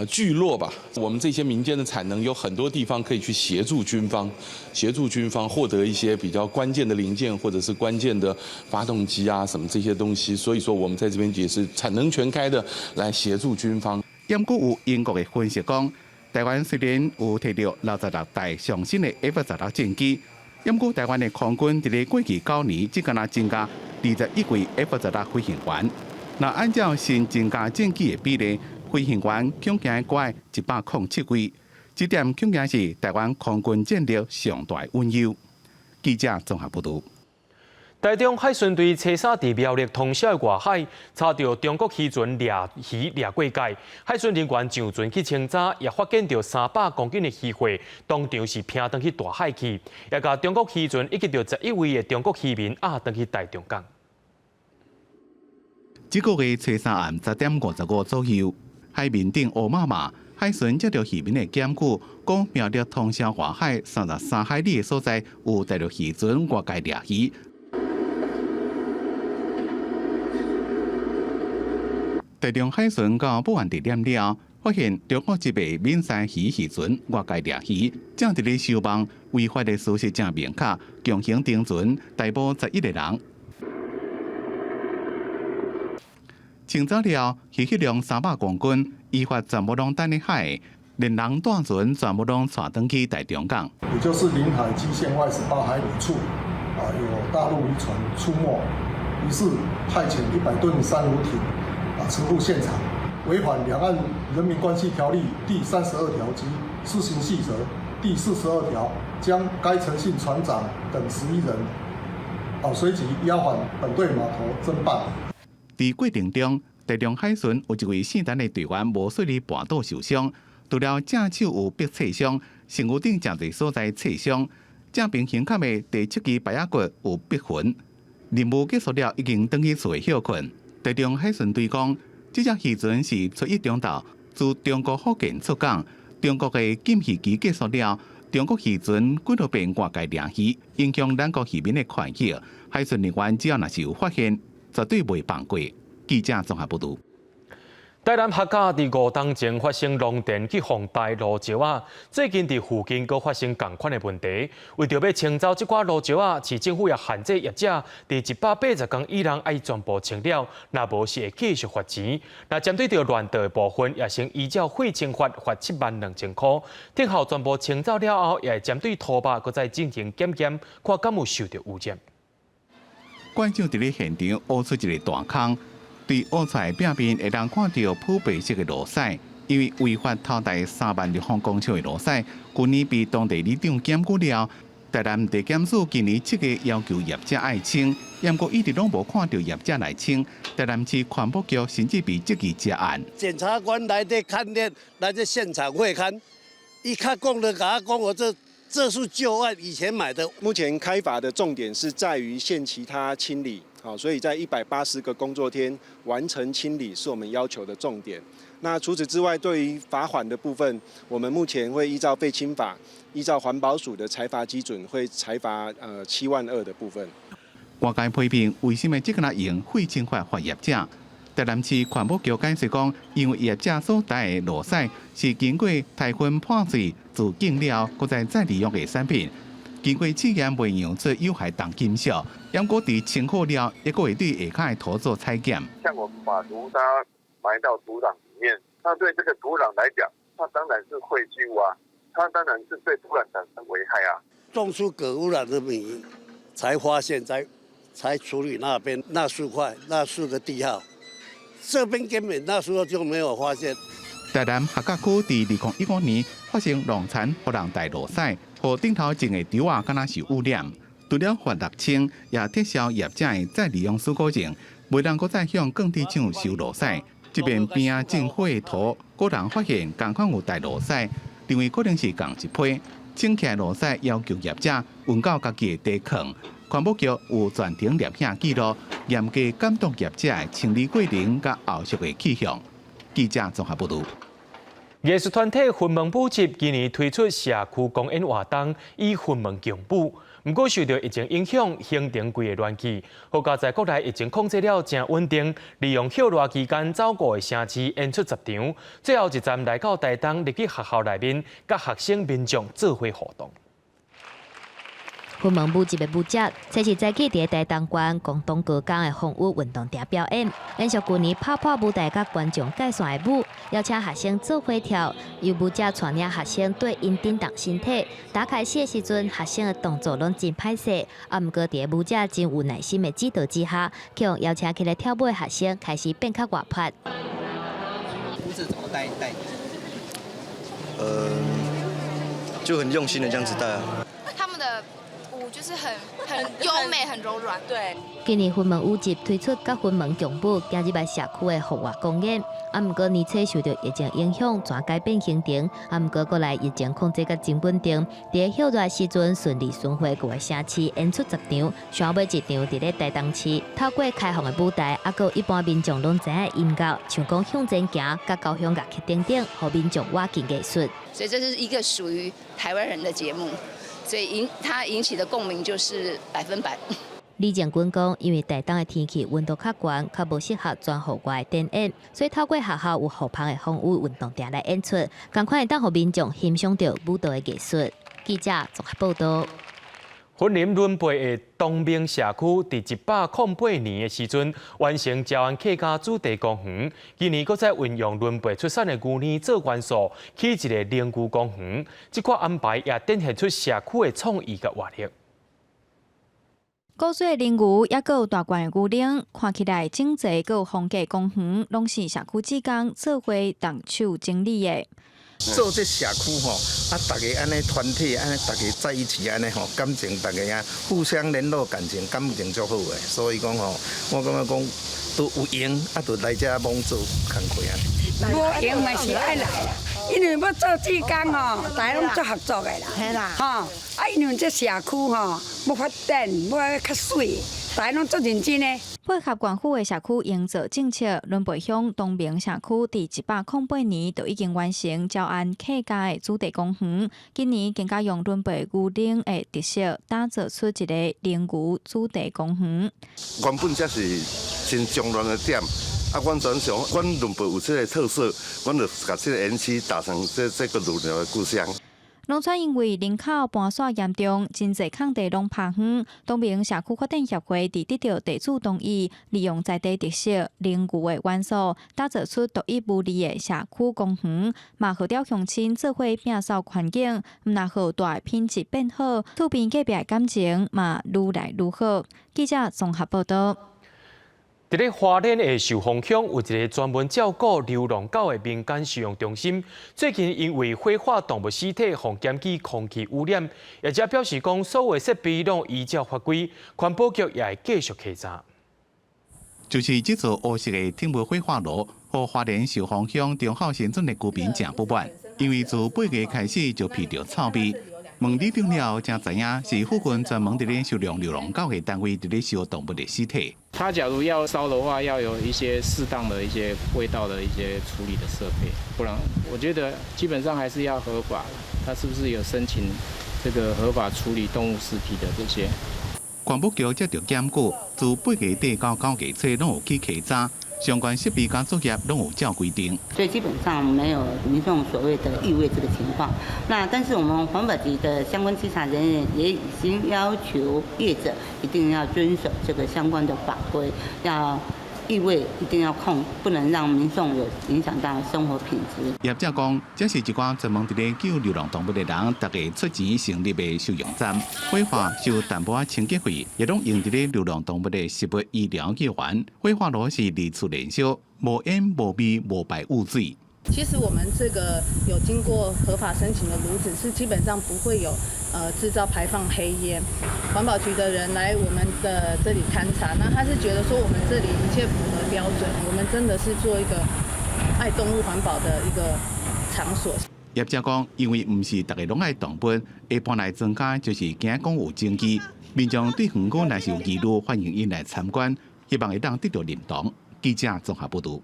聚落吧。我们这些民间的产能有很多地方可以去协助军方获得一些比较关键的零件或者是关键的发动机啊什么这些东西。所以说我们在这边也是产能全开的来协助军方。
不过有英国的分析讲。台湾虽然有摕到66台上新的 F-16战机，不过台湾的空军伫过去9年只敢增加21位 F-16飞行员。那按照新增加战机的比例，飞行员恐惊怪107位，这点恐惊是台湾空军战力上大隐忧。记者综合报道。
台中海巡队车衫伫苗栗通宵外海，查到中国渔船掠鱼掠过界，海巡人员上船去清查，也发现到300公斤的鱼货，当场是拼登去大海去，也甲中国渔船以及到11位的中国渔民登去台中港。
这个月初3暗10点55左右，海面顶乌麻麻，海巡接到渔民的检举，讲苗栗通宵外海33海里的所在有大陆渔船外界掠鱼。台中海巡到报案地点了，发现中国一枚闽山渔船外界掠鱼，正伫咧收网，违法的事实证明确，强行停船，逮捕11个人。清查了，鱼体量300公斤，依法全部拢等咧海，连人带船全部拢带登去台中港。
也就是临海基线外18海里处，有大陆渔船出没，于是派遣100吨珊瑚艇。持护现场，违反《两岸人民关系条例》第32条及施行细则第42条，将该陈姓船长等11人，随即押返本队码头侦办。
在过程中，台中海巡有一位姓陈的队员无顺利跋倒受伤，除了正手有被刺伤，身躯顶真侪所在刺伤，正边胸坎的第7支白牙骨有逼痕。任务结束了，已经返去厝休困。台中海巡队讲，这只渔船是出于中岛，自中国福建出港。中国的禁渔期结束了，中国渔船几多遍外界掠鱼，影响咱国渔民的权益。海巡人员只要若是有发现，绝对袂放过。记者综合报道。
台南客家伫5冬前发生龙电去放大路石仔，最近伫附近阁发生同款的问题。为着要清走这寡路石仔，市政府也限制业者伫180天以内爱全部清了，若无是会继续罚钱。那针对着乱倒的部分，也先依照废清法罚72000块。等候全部清走了后，也会针对拖把阁再进行检验，看敢有受到污染。
馆长伫咧现场挖出一个大坑。对挖出来表面会当看到普白色的螺丝，因为违法偷带3万立方公尺的螺丝，去年被当地里长检举了。台南地检署今年7月要求业者爱清，不过一直拢无看到业者来清。台南市环保局甚至被积极接案。
检察官来这勘验，来这现场会勘，一看讲的，甲我讲我这是旧案，以前买的。
目前开罚的重点是在于限其他清理。好，所以在180个工作天完成清理是我们要求的重点。那除此之外，对于罚款的部分，我们目前会依照废清法，依照环保署的裁罚基准，会裁罚7万2的部分。
外界批评为什么这个用废清法罚业者？台南市环保局解释讲，因为业者所带的螺丝是经过台风破碎自净了，搁再利用的产品。经过试验未扬出有害重金属，杨果伫清好了，也会对下骹的土做采检。
像我们把毒沙埋到土壤里面，那对这个土壤来讲，它当然是会菌啊，它当然是对土壤产生危害啊。种出镉污染的米，才发现才处理那边那4块那4个地号，这边根本那时候就没有发现。
台南客家区伫2015年发生农残互人大落屎，和顶头种的稻啊，敢若受污染。除了罚6千，也撤销业者的再利用许可证，未能够再向耕地场收落屎。这边边啊种火的土，果然发现同款有大落屎，认为可能是同一批。种起来落屎要求业者运到家己的地坑。环保局有全程摄影记录，严格监督业者的清理过程甲后续的去向。记者综合报道。
艺术团体云门舞集今年推出社区公演活动，以云门共舞。不过受到疫情影响，行程规个乱去。好在国内疫情控制了真稳定，利用休热期间走过的城市演出10场，最后一站来到台东入去学校内面，甲学生民众做伙互动。
云门舞集的舞者，才是早起伫台东县广东高港的风舞运动场表演，连续旧年拍破舞台甲观众介绍的舞，邀请学生做伙跳。有舞者带领学生对因震动身体，打开始的时阵，学生的动作拢真歹势。毋过伫舞者真有耐心的指导之下，向邀请起来跳舞的学生开始变较活泼。
舞者怎么带？就很用心的这样子带啊。
他们的舞就是很优美、很柔软。对。
今年云门舞集推出甲云门共舞，加入来社区的户外公演。毋过年初受到疫情影响，全改变行程。毋过过来疫情控制甲真稳定，伫休热时阵顺利巡回各个城市演出10场，上尾一场伫咧台东市。透过开放的舞台，还有一般民众拢知影音乐，像讲向前行、甲高雄乐器等等，互民众挖进艺术。
所以这是一个属于台湾人的节目。所以它引起的共鸣就是100%。
李建军讲，因为台东的天气温度较悬，较无适合全户外展演，所以透过学校有后旁的风舞运动场来演出，赶快当互民众欣赏到舞蹈的艺术。记者综合报道。
云林仑背的东明社区，伫108年的时阵完成礁岸客家主题公园。今年搁再运用仑背出产的牛奶做元素，起一个灵牛公园。这款安排也展现出社区的创意甲活力。
古水灵牛，也有大罐的牛铃，看起来整齐，有风格公园，拢是社区职工做伙动手整理的。
做这社区吼，大家安尼团体，安尼大家在一起安尼吼，感情大家啊互相联络感情，感情足好诶。所以讲吼，我感觉讲都有闲，就来遮忙做工课啊。
无闲嘛是爱来啦，因为要做志工吼，大家拢做合作诶啦，嘿啦，吼因为这社区吼要发展，要较水，大家拢做认真诶。
配合县府的社区营造政策，仑背乡东明社区伫108年就已经完成礁岸客家的主题公园。今年更加用仑背牛铃的特色，打造出一个灵牛主题公园。
原本这是新中原的点，阮转想，阮仑背有这个特色，阮就把这个园区打成这个牛的故乡。
农村因为人口搬徙严重，真侪空地拢拍远。东明社区发展协会伫得到地主同意，利用在地特色、灵牛的元素，打造出独一无二的社区公园，嘛号召乡亲做伙摒扫环境，毋但后代品质变好，厝边隔壁的感情嘛愈来愈好。记者综合报道。
伫咧花莲的寿丰乡有一个专门照顾流浪狗的民间收容中心，最近因为火化动物尸体，互检举空气污染，业者表示讲，所有设备拢依照法规，环保局也会继续稽查。
就是这座乌色的天幕火化炉，和花莲寿丰乡中孝新村的居民真不满，因为自8月开始就闻到臭味。问里长了，才知影是附近专门伫咧收容流浪狗的单位伫咧收动物的尸体。
它假如要烧的话，要有一些适当的一些味道的一些处理的设备，不然我觉得基本上还是要合法。它是不是有申请这个合法处理动物尸体的这些？
环保局接到检举，自8月底到9月初拢有去稽查，相关设备甲作业拢有照规定。
所以基本上没有民众所谓的异味这个情况。那但是我们环保局的相关稽查人员也已经要求业者一定要遵守这个相关的法规，要异味一定要控，不能让民众有影响到生活品质。
业者讲，这是一寡专门伫咧救流浪动物的人，大家出钱成立的收容站，火化收淡薄清洁费，也拢用伫咧流浪动物的食物医疗救援。火化炉是二次燃烧，无烟无味无排污水。
其实我们这个有经过合法申请的炉子，是基本上不会有制造排放黑烟。环保局的人来我们的这里勘察，那他是觉得说我们这里一切符合标准，我们真的是做一个爱动物环保的一个场所。
业者讲，因为唔是大家拢爱动物，一般来增加就是惊讲有证据，民众对园区若是有疑虑，欢迎因来参观，希望会当得到认同。记者综合报道。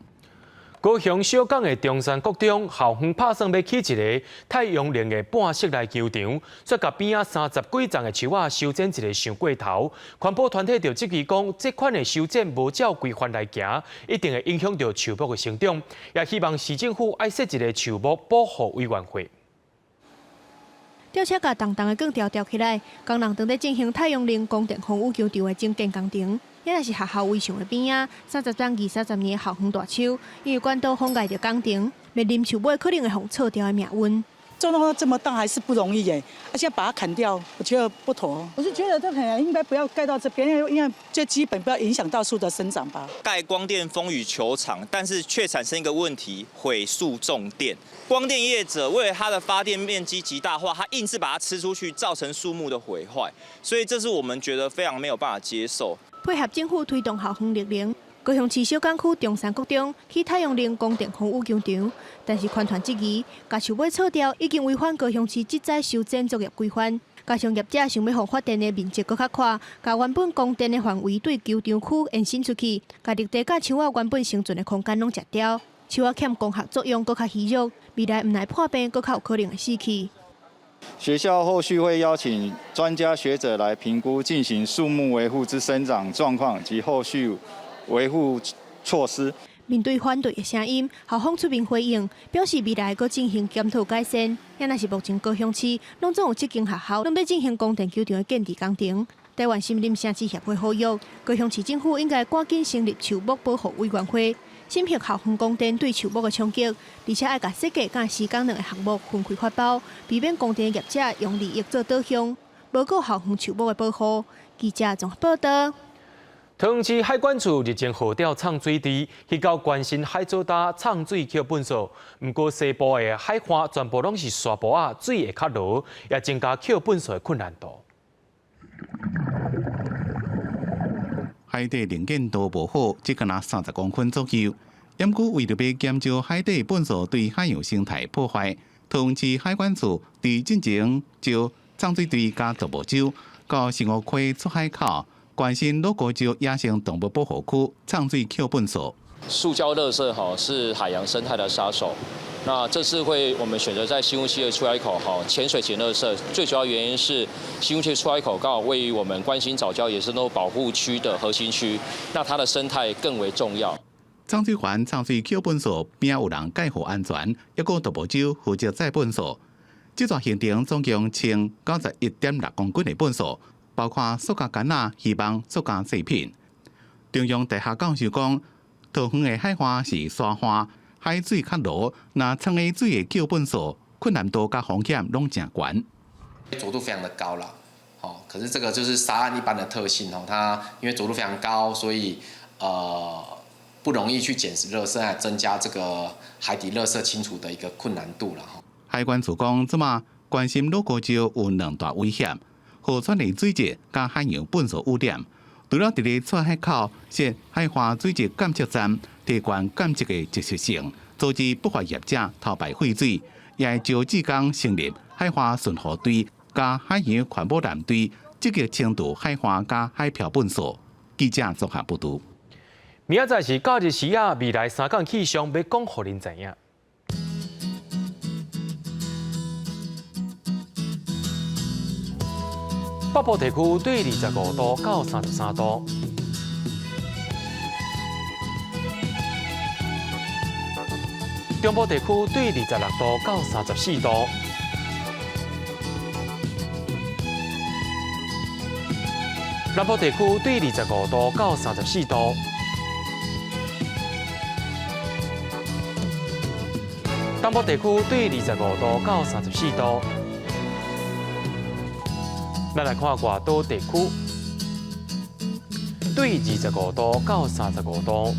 高雄小港的中山国中校园拍算要起一个太阳能的半室内球场，却甲边仔30几丛的树仔修剪一个上过头。环保团体就质疑讲，这款的修剪无照规范来行，一定会影响到树木的生长，也希望市政府爱设一个树木保护委员会。
吊车甲重重的钢条吊起来，工人正在进行太阳能光电风雨球场的整建工程。也乃是学校围墙的边啊，30张20-30年的校园大树，因为管道封盖着工程，面临树尾可能会被撤掉的命运。
种到这么大还是不容易耶，而且把它砍掉，我觉得不妥。我是觉得这可能应该不要盖到这边，因为最基本不要影响到树的生长吧。
盖光电风雨球场，但是却产生一个问题，毁树种电。光电业者为了它的发电面积极大化，他硬是把它吃出去，造成树木的毁坏，所以这是我们觉得非常没有办法接受。
配合政府推动校园绿能，高雄市小港区中山国中起太阳能光电风雨球场，但是环团质疑，甲树尾撤掉已经违反高雄市即载修剪作业规范。加上业者想要互发电的面积搁较宽，甲原本供电的范围对球场区延伸出去，甲绿地甲树仔原本生存的空间拢食掉，树仔欠光合作用搁较稀弱，未来唔来破病，搁较有可能会死去。
学校后续会邀请专家学者来评估进行树木维护之生长状况及后续维护措施。
面对反对的声音，校方出面回应，表示未来搁进行检讨改善。也乃是目前高雄市拢总有7间学校，拢要进行光电球场的建制工程。台湾森林城市协会呼吁，高雄市政府应该赶紧成立树木保护委员会。审核校园光电对树木的冲击，而且爱甲设计甲施工两个项目分开发包，避免光电业者用利益做导向，无顾校园树木的保护。记者综合报道。
桃园市海管处日前核调畅水池，去到关心海藻礁畅水桥本所，不过西部的海岸全部拢是沙坡啊，水会较落，也增加桥本所的困难度。
海底零件都无好，只敢拿30公分左右。因故为着要减少海底本所对海洋生态破坏，桃园市海管处伫进前就畅水池加独木舟到生活区出海口，关心鹿谷洲野生动物保护区畅水桥本所。
塑胶垃圾是海洋生态的杀手。那这次我们选择在新屋溪的出海口潜水捡垃圾，最主要原因是新屋溪出海口刚好位于我们关心藻礁野生动物保护区的核心区，那它的生态更为重要。
畅水环畅水桥本所边有人介护安全，一个独木舟负责载本所。这座行程总共清91.6公斤的本所，包括塑胶杆仔、鱼网、塑胶制品。中央大学教授讲，桃园的海岸是沙岸。海水较落，那冲的水的桥本所困难度甲风险拢真悬，
浊度非常的高啦。可是这个就是沙岸一般的特性它因为浊度非常高，所以不容易去捡拾垃圾，来增加这个海底垃圾清除的一个困难度啦。
海关处讲，即马关心鹿谷洲有2大危险：河川的水质甲海洋本所污染。除了伫咧出海口设海岸水质监测站，提悬监测的及时性，阻止不法业者偷排废水，也会招志工成立海岸巡河队、甲海洋环保舰队，积极清除海岸甲海漂本所。记者综合报道。
明仔载是假日时啊，未来3港气象要讲互恁知影。北部地区对25度到33度，中部地区对26度到34度。南部地区对25度到34度。东部地区对25度到34度。咱来看外岛地区，对25度到35度。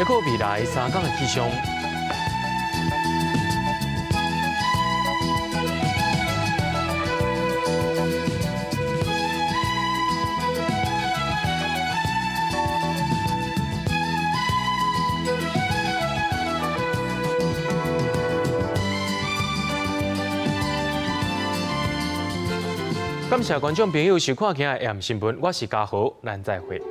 还有未来3天的气象。感谢观众朋友收看今日AM新闻，我是嘉豪，咱再会。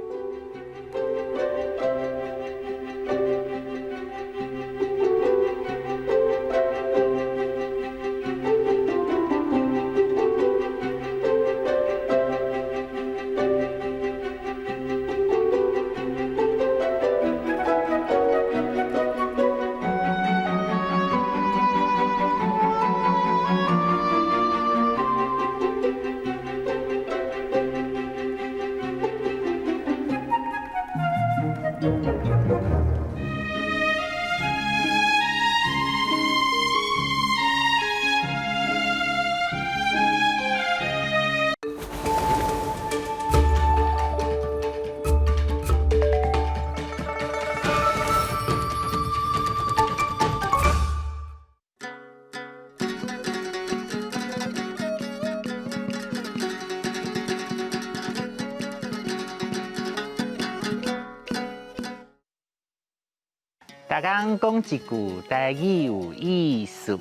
大家讲一句台语有意思。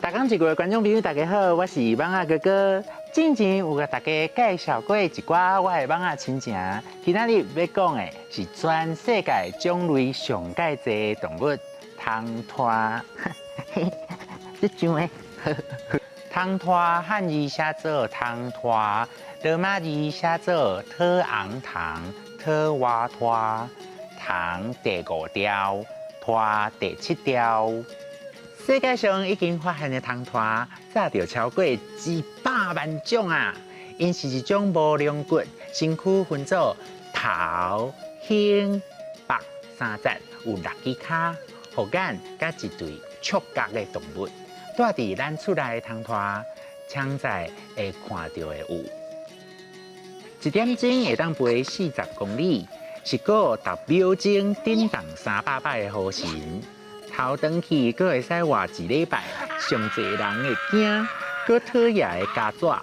大家一句的观众朋友，大家好，我是网仔哥哥。之前有甲大家介绍过一寡我的网仔亲情，今仔日要讲的是全世界种类上介济的动物——汤拖。这像诶，汤拖汉语写作汤拖，罗马字写作特昂糖、特瓦拖。糖第5条，拖第7条。世界上已经发现的糖拖，早就超过100万种啊！因是一种无梁骨、身躯分做头、胸、腹3节，有6支脚、后眼甲一对触角的动物。住伫咱厝内的糖拖，常在会看到的有。1点钟会当飞40公里。是个达秒钟震动300摆的好神，头长去阁会使活1礼拜，上侪人会惊，阁讨厌的加爪。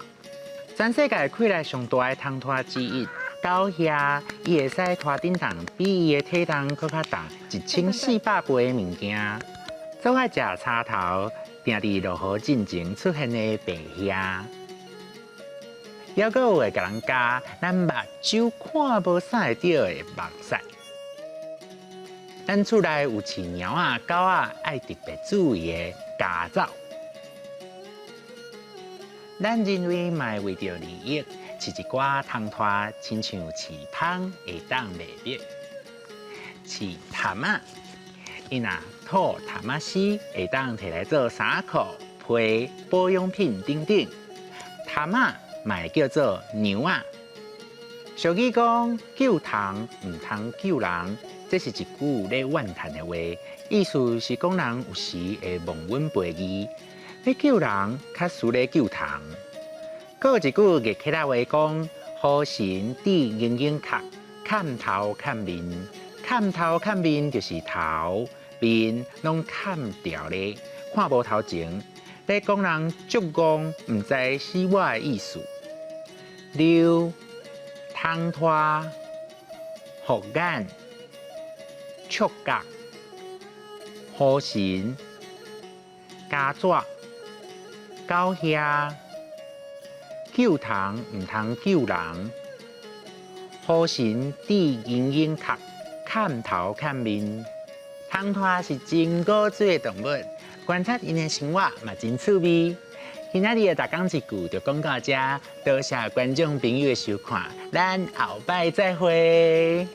全世界看来上大的汤拖之一，到遐伊会使拖震动比伊的体重阁较重1400倍的物件。做爱食叉头，定伫落雨进前出现的白虾。还阁有会甲人加咱目睭看无啥会到的目屎。咱厝内有饲猫仔、狗仔，爱特别注意的家走。咱认为嘛为着利益，饲一寡汤拖，亲像饲芳会当袂灭。饲淡仔，伊若吐淡仔丝，会当摕来做衫裤、被、保养品等等。淡仔嘛会叫做牛仔。俗语讲救糖唔通救人，这是一句咧怨叹的话，意思是讲人有时会忘恩背义，要救人较输咧救糖。阁有一句热气仔话讲：好神滴眼眼壳，砍头砍面，砍头砍面就是头面拢砍掉咧，看无头前。咧讲人足戆，唔知死我的意思。溜、汤拖、护眼、触角、好神、加爪、狗虾、救糖唔通救人，好神滴眼眼壳，砍头砍面。汤拖是真古锥的动物。观察因的生活嘛真趣味。今仔日的大讲一句就讲到这，多谢观众朋友的收看，咱后摆再会。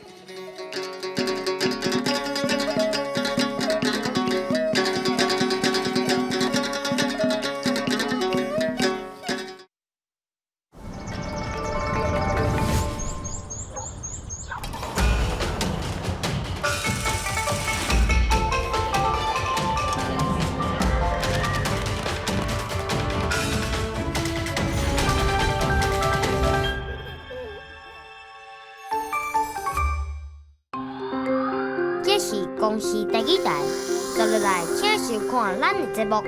公司台语台，接落来请收看咱的节目。